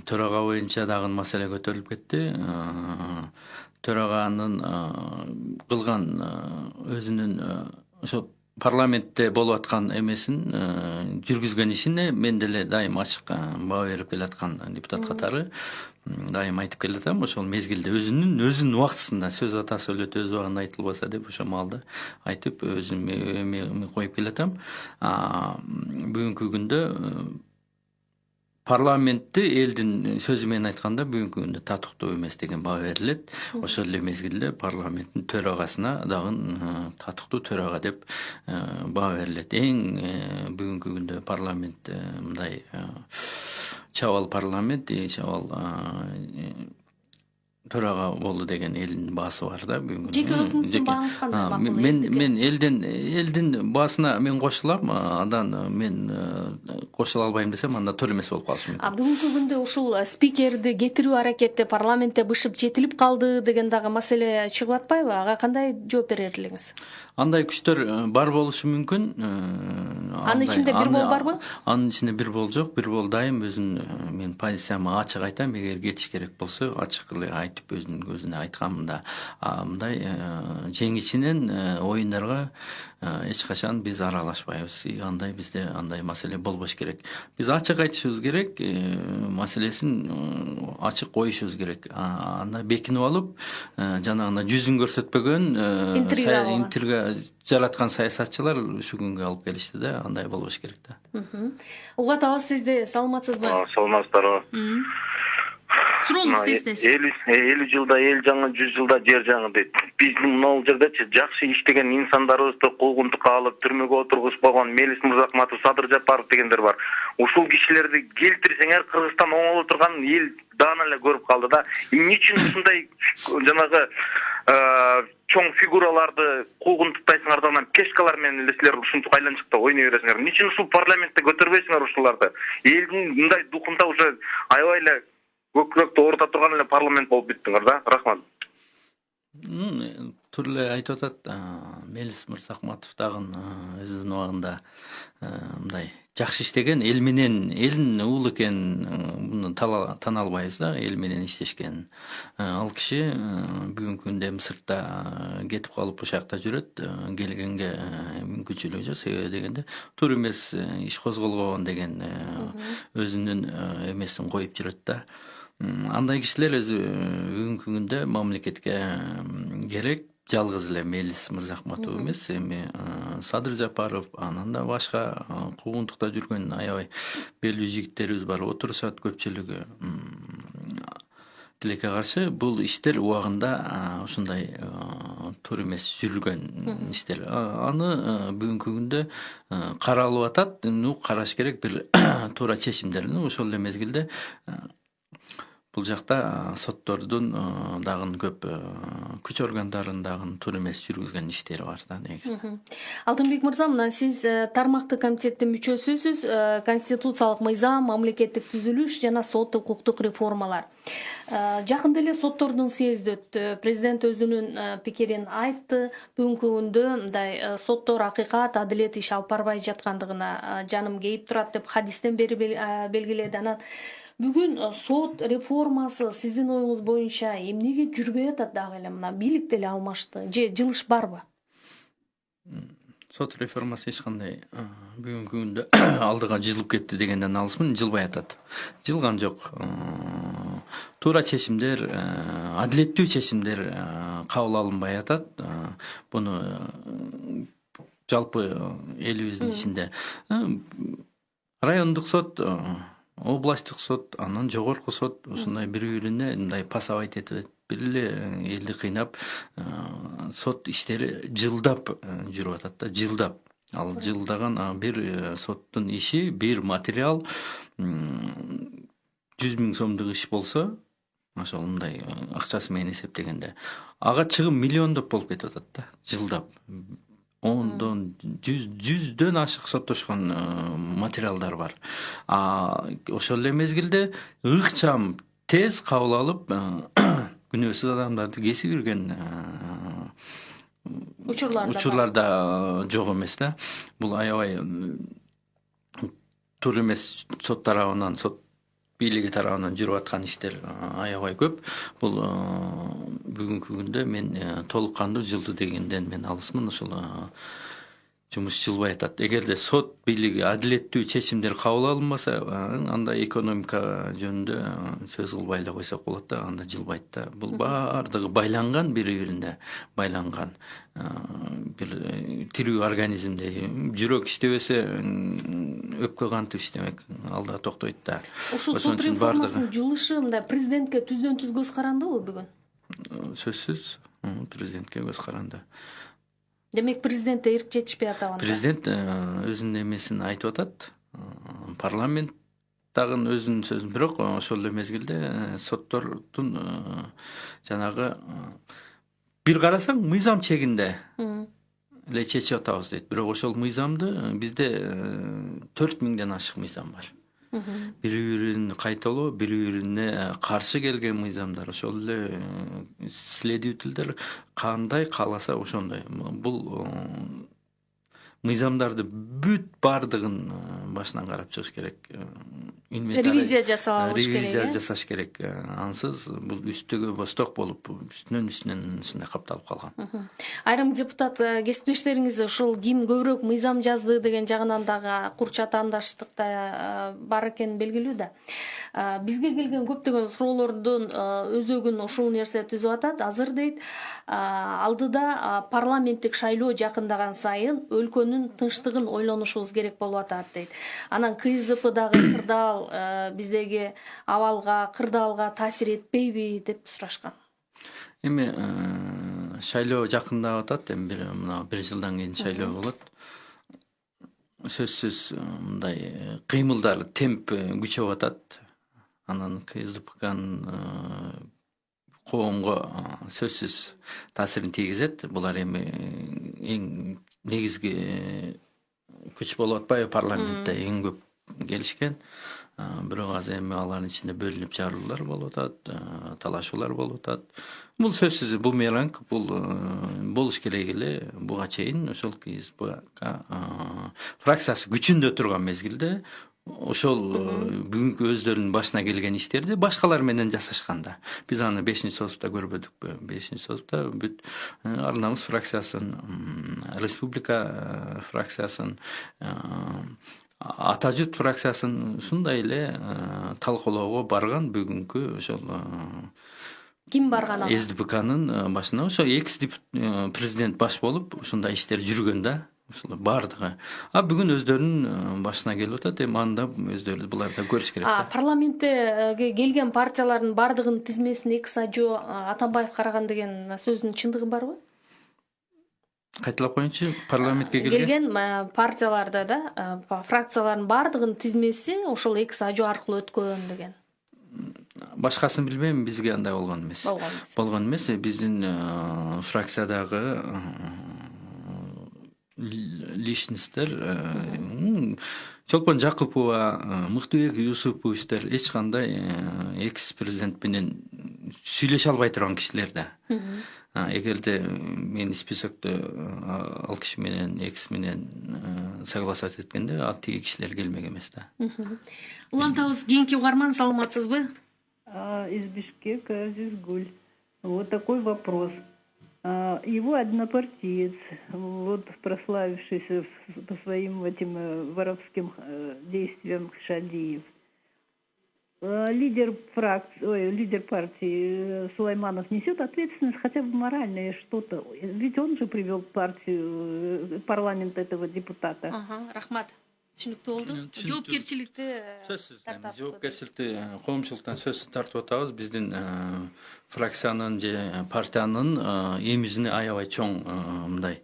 Төрага боюнча дагы маселе көтөрүлүп кетти. Төраганын кылган өзүнүн ошо парламентте болуп аткан эмесин жүргүзгөн ишине мен деле дайым ачык баа берип келаткан депутат катары дайым айтып келатам. Ошол мезгилде өзүнүн убактысында сөз атасы өлөт өз убагында айтылбаса деп ошол маалда айтып өзүм коюп келатам. Бүгүнкү күндө парламентти элдин сөзү менен айтканда бүгүнкү күндө татыктуу эмес деген баа берилет. Ошол эле мезгилде парламенттин төрагасына дагы татыктуу төрага деп баа берилет. Эң бүгүнкү күндө парламент мындай чабал парламент, чабал төрага болду деген элдин баасы бар да бүгүнкү. Жеке өзүңүздүн бааңыз кандай макул? Мен элдин баасына мен кошулам, андан мен кошула албайм десем анда туура эмес болуп калышы мүмкүн. Бүгүнкү күндө ушул спикерди кетирүү аракети парламентте бышып жетилип калды деген дагы маселе чыгып атпайбы? Ага кандай жооп берер элеңиз? Андай күчтөр бар болушу мүмкүн. Анын ичинде бир бол барбы? Анын ичинде бир бол жок. Бир бол дайым мен позициямды ачык айтам. Эгер кетиш керек болсо ачык эле айтып өзүнүн көзүнө айткам. Мындай жеңичинен оюндарга эч качан биз аралашпайбыз. Бизде андай маселе болбош керек. Биз ачык айтышыбыз керек, маселесин ачык коюшубуз керек. Анда бекинип алып, жанагында жүзүн көрсөтпөгөн интрига жараткан саясатчылар ушу күнгө алып келишти да, андай болбош керек да. Угат аба, сизде саламатсызбы? Саламатсыздарбы. Сурооңуз тез. 50 жылда эл жаңы, 100 жылда жер жаңы дейт. Биздин мынау жердечи жакшы иштеген инсандарыбызды куугунтукка алып түрмөгө отургузбаган Мелис Мырзахматов, Садыр Жапаров дегендер бар. Ушул кишилерди келтирсеңер, Кыргызстан оңоло турган эл даана эле көрүп калды да. Эмне үчүн ушундай жанагы чоң фигураларды куугунтуктайсыңар да, анан пешкалар менен эле силер ушинтип айланчыкта ойной бересиңер. Эмне үчүн ушул парламентте көтөрбөйсүңөр ушуларды? Элдин мындай духунда уже аябай эле көкүрөктү оорута турган эле парламент болуп биттиңер да. Рахмат. Туура эле айтып атат. Мелис Мырзахматов дагы өзүнүн убагында мындай жакшы иштеген, эл менен элдин уулу экен, муну тана албайбыз да, эл менен иштешкен. Ал киши бүгүнкү күндө Мисырда кетип калып ушул жакта жүрөт, келгенге мүмкүнчүлүгү жок, себеби дегенде туура эмес иш козголгон деген өзүнүн эмесин коюп жүрөт да. Андай кишилер өзү бүгүнкү күндө мамлекетке керек жалгыз эле Мелис Мырзахматов эмес, эми Садыр Жапаров, анан да башка куугунтукта жүргөн аябай белгилүү жигиттерибиз бар, отурушат көпчүлүгү. Тилекке каршы бул иштер убагында ушундай туура эмес жүргөн иштер. Аны бүгүнкү күндө каралып атат, караш керек бир туура чечимдер. Ошол эле мезгилде бул жакта соттордун дагы көп күч органдарынын дагы туура эмес жүргүзгөн иштери бар да негизи. Алтынбек мырза, мына сиз тармактык комитеттин мүчөсүсүз. Конституциялык мыйзам, мамлекеттик түзүлүш жана сот укуктук реформалар. Жакында эле соттордун съезди өттү. Президент өзүнүн пикирин айтты. Бүгүнкү күндө мындай соттор акыйкат, адилет иш алып барбай жаткандыгына жаным кейип турат деп хадистен бери белгиледи. Анан бүгүн сот реформасы сиздин оюңуз боюнча эмнеге жүрбөй атат дагы эле? Мына бийлик деле алмашты. Же жылыш барбы? Сот реформасы эч кандай бүгүнкү күндө алдыга жылып кетти дегенден алысмын, жылбай атат. Жылган жок. Туура чечимдер, адилеттүү чечимдер кабыл алынбай атат. Буну жалпы элибиздин ичинде райондук сот, областтык сот, анан жогорку сот ушундай бири-бирине мындай пасабайт этип бир эле элди кыйнап сот иштери жылдап жүрүп атат да, жылдап. Ал жылдаган бир соттун иши, бир материал 100 000 сомдук иш болсо, ошол мындай акчасы менен эсептегенде ага чыгым миллиондоп болуп кетип атат да, жылдап. 10дон 100дөн ашык соттошкон материалдар бар. Ошол эле мезгилде ыкчам тез кабыл алып күнөөсүз адамдарды кесип жүрген учурларда жок эмес да. Бул аябай тур эмес, сот тарабынан, сот бийлиги тарабынан жүрүп аткан иштер аябай көп. Бул бүгүнкү күндө мен толук кандуу жылды дегенден мен алысмын. Ошол жумуш жылбай атат. Эгерде сот бийлиги адилеттүү чечимдер кабыл алынбаса, анда экономика жөнүндө сөз кылбай эле койсок болот да, анда жылбайт да. Бул баардыгы байланган, бири-бирине байланган. Бир тирүү организмдей жүрөк иштебесе өпкө кантип иштемек, алда токтойт да. Ушул сот реформасынын жылышы мындай президентке түздөн түз көз карандыбы бүгүн? Сөзсүз президентке көз каранды. Демек президентте эрк жетишпей атабы? Президент өзүнүн эмесин айтып атат. Парламент дагы өзүнүн сөзүн, бирок ошол эле мезгилде соттордун жанагы бир карасаң мыйзам чегинде эле чечип атабыз дейт. Бирок ошол мыйзамды бизде 4000ден ашык мыйзам бар. Бири-бирин кайталоо, бири-бирине каршы келген мыйзамдар, ошол эле следовательдер кандай кааласа ошондой. Бул мыйзамдарды бүт баардыгын башынан карап чыгыш керек. Ревизия жасаш керек. Ансыз бул үстүгө босток болуп, үстүнөн ушундай капталып калган. Айрым депутат кесиптештериңиз ушул ким көбүрөөк мыйзам жазды деген жагынан дагы курч атаандаштыкта бар экени белгилүү да. Бизге келген көптөгөн суроолордун өзөгүн ушул нерсе түзүп атат. Азыр дейт, алдыда парламенттик шайлоо жакындаган сайын өлкөнүн тынчтыгын ойлонушубуз керек болуп атат дейт. Анан КСДП дагы кырдаал биздеги абалга, кырдаалга таасир этпейби деп сурашкан. Эми шайлоо жакындап атат, эми бир жылдан кийин шайлоо болот. Сөзсүз мындай кыймылдар, темп күчөп атат. Анан КСДПнын коомго сөзсүз таасирин тийгизет. Булар эми эң негизги күч болуп атпайбы, парламентте эң көп келишкен. Бирок азыр эми алардын ичинде бөлүнүп жарылуулар болуп атат, талашуулар болуп атат. Бул сөзсүз бумеранг, бул болуш керек эле. Буга чейин ошол КСДП фракциясы күчүндө турган мезгилде ошол бүгүнкү өздөрүнүн башына келген иштерди башкалар менен жасашканда. Биз аны 5-созупта көрбөдүкпү. 5-созупта бүт Ар-Намыс фракциясын, Республика фракциясын, Ата жұрт фракциясын ушундай эле талкуулоого барган бүгүнкү ошол ким барган? СДПКнын башына ошо экс-президент баш болуп ушундай иштер жүргөн да. Ушул бардыгы. Бүгүн өздөрүнүн башына келип атат. Эми анда өздөрү буларда көрүш керек да. Парламентте келген партиялардын бардыгынын тизмесин экс-ажо Атамбаев караган деген сөздүн чындыгы барбы? Кайталап коюнчу, парламентке келген партияларда да фракциялардын бардыгынын тизмеси ошол экс-ажо аркылуу өткөн деген. Башкасын билбейм, бизге андай болгон эмес. Болгон эмес. Биздин фракциядагы личносттер, Чолпон Жакупова, Мыктыбек Юсуповичтер эч кандай экс-президент менен сүйлөшө албай турган кишилер да. Эгерде мен списокто ал киши менен, экс менен согласовать эткенде, тиги кишилер келмек эмес да. Улантабыз, кийинки угарман, саламатсызбы? Из Бишкека, Азизгуль. Вот такой вопрос. Его однопартиец, вот прославившийся по своим этим воровским действиям Шадиев, лидер партии Сулайманов несет ответственность хотя бы моральное что-то. Ведь он же привел партию, парламент этого депутата. Рахмат. Түшүнүктүү болду. Жоопкерчиликти тартасыз. Жоопкерчиликти коомчулуктан сөзсүз тартып атабыз. Биздин фракциянын же партиянын имижине аябай чоң мындай.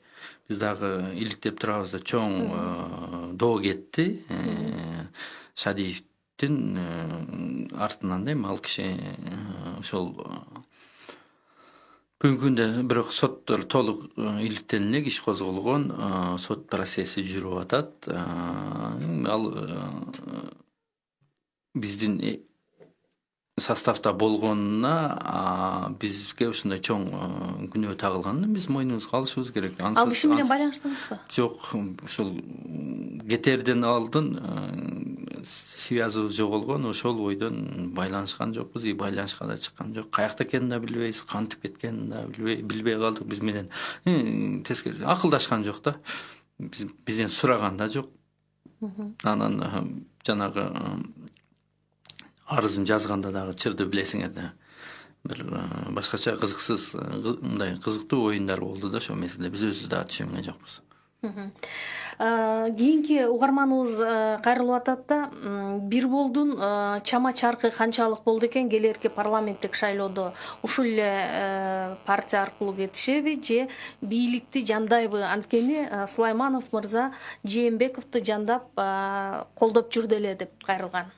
Биз дагы иликтеп турабыз да, чоң доо кетти. Шадиевдин артынан да ал киши ошол бүгүнкү күндө бирок соттор толук иликтелип иш козголгон, сот процесси жүрүп атат. Ал биздин составда болгонуна бизге ушундай чоң күнөө тагылганын биз мойнубузга алышыбыз керек. Ал киши менен байланыштыңызбы? Жок, ушул кетерден алдын связыбыз жоголгон, ошол бойдон байланышкан жокпуз, байланышка да чыккан жок. Каякта экенин да билбейбиз, кантип кеткенин да билбей калдык. Биз менен тескери акылдашкан жок да. Бизден сураган да жок. Анан жанагы арызын жазганда дагы чырды билесиңер да. Бир башкача кызыксыз, мындай кызыктуу оюндар болду да ошол мезгилде. Биз өзүбүз да түшүнгөн жокпуз. Кийинки угарманыбыз кайрылып атат да, Бирболдун чама чаркы канчалык болду экен келерки парламенттик шайлоодо? Ушул эле партия аркылуу кетишеби же бийликти жандайбы? Анткени Сулайманов мырза Жээнбековду жандап колдоп жүрдү эле деп кайрылган.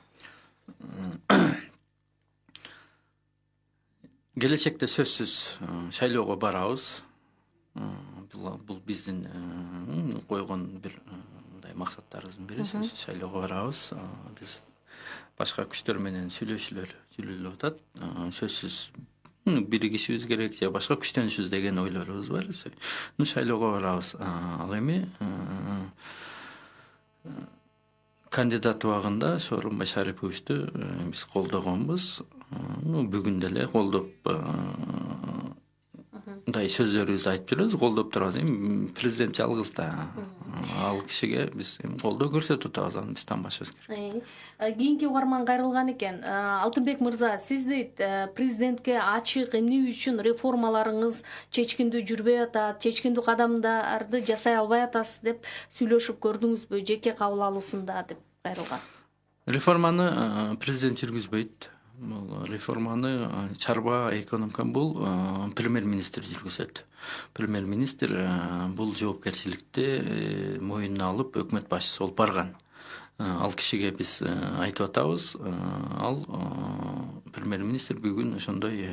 Келечекте сөзсүз шайлоого барабыз. Бул биздин койгон бир мындай максаттарыбыздын бири. Сөзсүз шайлоого барабыз. Биз башка күчтөр менен сүйлөшүүлөр жүрүлүп атат. Сөзсүз биригишибиз керек же башка күчтөнүшүбүз деген ойлорубуз бар. Шайлоого барабыз. Ал эми кандидат убагында Сооронбай Шариповичти биз колдогонбуз. Бүгүн деле колдоп мындай сөздөрүбүздү айтып жүрөбүз, колдоп турабыз. Президент жалгыз да. Ал кишиге биз колдоо көрсөтүп атабыз, аны биз танбашыбыз керек. Кийинки угарман кайрылган экен. Алтынбек мырза, сиз дейт, президентке ачык эмне үчүн реформаларыңыз чечкиндүү жүрбөй атат, чечкиндүү кадамдарды жасай албай атасыз деп сүйлөшүп көрдүңүзбү жеке кабыл алуусунда деп кайрылган. Реформаны президент жүргүзбөйт. Бул реформаны чарба экономика бул премьер-министр жүргүзөт. Премьер-министр бул жоопкерчиликти мойнуна алып өкмөт башчысы болуп барган. Ал кишиге биз айтып атабыз, ал премьер-министр бүгүн ошондой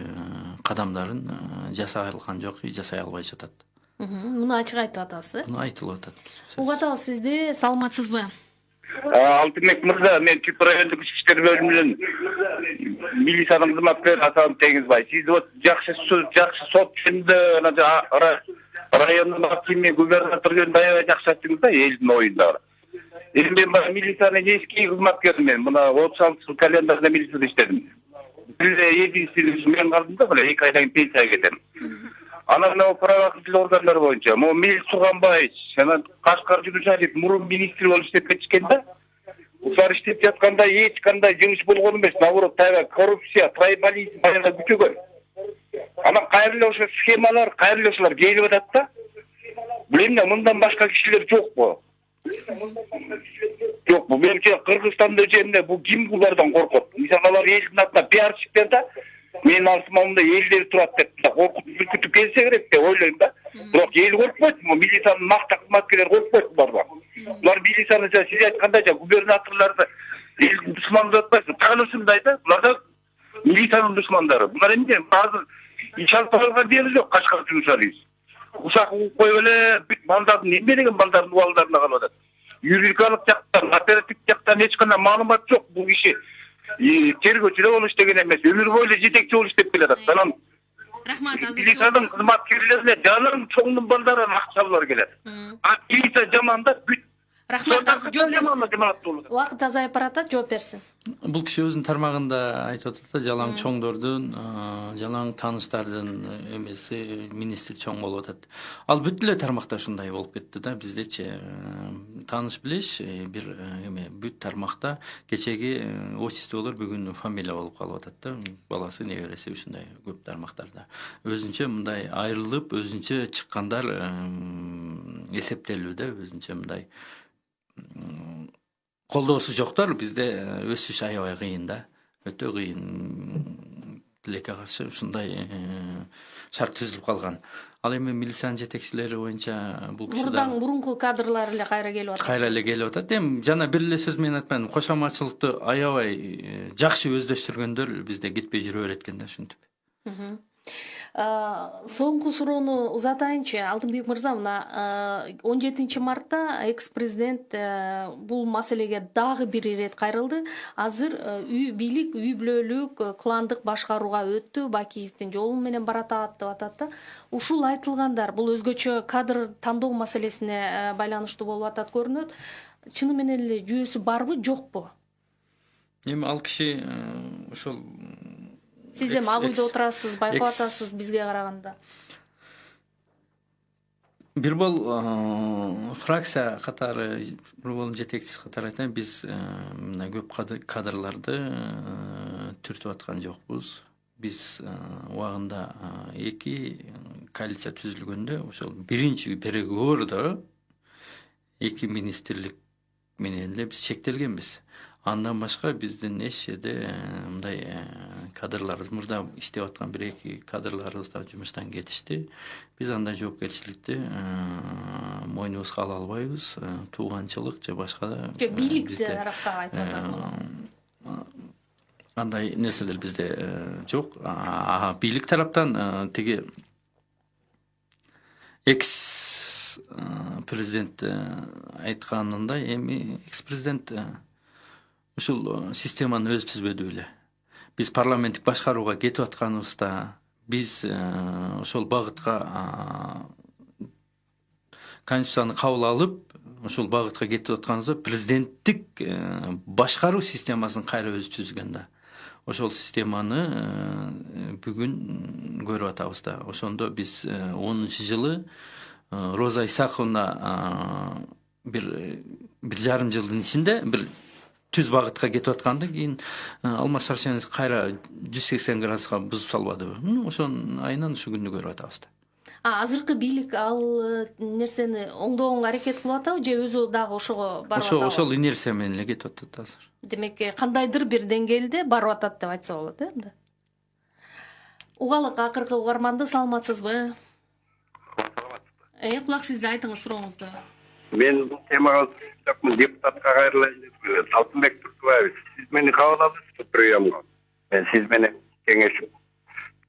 кадамдарын жасай алган жок, жасай албай жатат. Муну ачык айтып атасыз, Муну айтылып атат. Угуп атабыз, сизди саламатсызбы? Алтынбек мырза, мен Түп райондук ички иштер бөлүмүнүн милициянын кызматкери Аталым Теңизбай. Сиз вот жакшы сот жөнүндө райондун акими губернатор жөнүндө аябай жакшы айттыңыз да, элдин оюндагы. Эми мен милициянын эски кызматкеримин. Мына 36 жыл календарда милицияда иштедим. Бир единственный мен калдым да, 2 айдан кийин пенсияга кетем. Анан правоохранительдик органдар боюнча Мелис Суганбаевич, анан Кашкар Жумушалиев мурун министр болуп иштеп кетишкен да. Улар иштеп жатканда эч кандай жумуш болгон эмес, наоборот, коррупция, трайбализм аябай күчөгөн. Анан кайрылы ошо схемалар, кайрылы ошолор келип атат да. Бул эмне мындан башка кишилер жокпу? Жокпу. Менимче Кыргызстанда эмне бул ким булардан коркот? Мисалы алар элдин атына пиарщиктер да. Менин алтымамда элдер турат деп коркутуп үркүтүп келсе керек деп ойлойм да. Бирок эл коркпойт, милициянын макта кызматкерлери коркпойт булардан. Булар милицияны сиз айткандай губернаторларды элдин душманы деп атпайсыз, таанышымды айтат. Булар да милициянын душмандары. Булар эмне? Азыр иш алып барган жери жок, Кашкар Жумушалиев. Ушак угуп коюп эле бүт балдардын эмне деген балдардын убалдарына калып атат. Юридикалык жактан, оперативдик жактан эч кандай маалымат жок. Бул киши тергөөчү болуп иштеген эмес, өмүр бою жетекчи болуп иштеп келе атат. Анан рахмат, азыр милициянын кызматкерлерине жанын чоңдун балдарын акчалар келет. А милиция жаман да, бүт рахмат, азыр жооп берсин. Убакыт азайып баратат, жооп берсин. Бул киши өзүнүн тармагында айтып атат да, жалаң чоңдордун, жалаң тааныштардын эмеси министр чоң болуп атат. Ал бүт эле тармакта ушундай болуп кетти да. Биздечи тааныш билиш бир эме бүт тармакта кечеги отчестволор бүгүн фамилия болуп калып атат да. Баласы, небереси ушундай көп тармактарда. Өзүнчө мындай айрылып, өзүнчө чыккандар эсептелүүдө, өзүнчө мындай колдоосу жоктор. Бизде өсүш аябай кыйын да, өтө кыйын. Тилекке каршы ушундай шарт түзүлүп калган. Ал эми милициянын жетекчилери боюнча бул кишидар мурунку кадрлар эле кайра келип атат. Кайра эле келип атат. Эми жана бир эле сөз менен айтпайм, кошоматчылыкты аябай жакшы өздөштүргөндөр бизде кетпей жүрө берет экен да, ушинтип. Соңку суроону узатайынчы, Алтынбек мырза, мына 17 мартта экс-президент бул маселеге дагы бир ирет кайрылды. Азыр бийлик үй бүлөлүк кландык башкарууга өттү, Бакиевдин жолу менен баратат деп атат да. Ушул айтылгандар бул өзгөчө кадр тандоо маселесине байланыштуу болуп атат көрүнөт. Чыны менен эле жүйөсү барбы, жокпу? Эми ал киши ошол Сиз эми ак үйдө отурасыз, байкап атасыз бизге караганда. Бир бул фракция катары, бир бул жетекчиси катары айтайын, биз мына көп кадрларды түртүп аткан жокпуз. Биз убагында 2 коалиция түзүлгөндө ошол биринчи переговордо 2 министрлик менен эле биз чектелгенбиз. Андан башка биздин эч жерде мындай кадрларыбыз, мурда иштеп аткан 1-2 кадрларыбыз да жумуштан кетишти. Биз андай жоопкерчиликти мойнубузга ала албайбыз. Тууганчылык же башка да бийликти тараптагы айтып атат. Андай нерселер бизде жок. Бийлик тараптан тиги экс президент айтканындай, эми экс президент ушул системаны өзү түзбөдү беле. Биз парламенттик башкарууга кетип атканыбызда, биз ошол багытка конституцияны кабыл алып, ошол багытка кетип атканыбызда президенттик башкаруу системасын кайра өзү түзгөн да. Ошол системаны бүгүн көрүп атабыз да. Ошондо биз 10-жылы Роза Исаковна бир жарым жылдын ичинде бир түз багытка кетип аткандан кийин Алмаз Сарсенов кайра 180 градуска бузуп салбадыбы? Ошонун айынан ушу күндү көрүп атабыз да. Азыркы бийлик ал нерсени оңдогонго аракет кылып атабы же өзү дагы ошого барып атабы? Ошол инерция менен эле кетип атат азыр. Демек, кандайдыр бир деңгээлде барып атат деп айтса болот, энди. Угалык акыркы угарманды, саламатсызбы? Кулак сизде, айтыңыз сурооңузду. Мен бул темага депутатка кайрылайын деп элем. Алтынбек Туркубаев, сиз мени кабыл алдыңызбы приемго? Мен сиз менен кеңешип,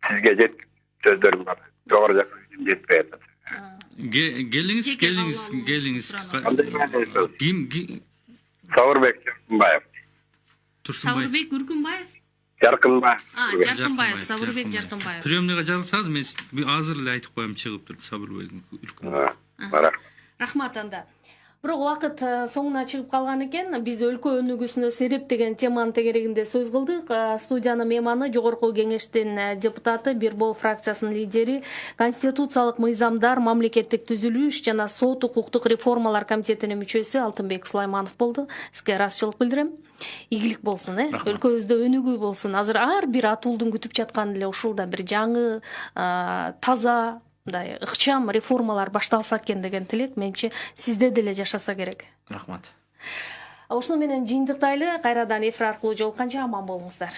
сизге жеткип сөздөрүм бар. Жогору жакка жетпей атат. Келиңиз. Ким? Сабырбек Жаркынбаев. Сабырбек Үркүнбаев? Жаркынбаев. Жаркынбаев, Сабырбек Жаркынбаев. Приемныйга жазылсаңыз, мен азыр эле айтып коем, чыгып туруп Сабырбек Үркүнбаев. Рахмат анда. Бирок убакыт соңуна чыгып калган экен. Биз өлкө өнүгүүсүнө сереп деген теманын тегерегинде сөз кылдык. Студиянын мейманы Жогорку Кеңештин депутаты, Бирбол фракциясынын лидери, Конституциялык мыйзамдар, мамлекеттик түзүлүш жана сот укуктук реформалар комитетинин мүчөсү Алтынбек Сулайманов болду. Сизге ыраазычылык билдирем. Ийгилик болсун, өлкөбүздө өнүгүү болсун. Азыр ар бир атуулдун күтүп жатканы эле ушул да бир жаңы, таза, мындай ыкчам реформалар башталса экен деген тилек менимче сизде деле жашаса керек. Рахмат. Ошону менен жыйынтыктайлы, кайрадан эфир аркылуу жолукканча аман болуңуздар.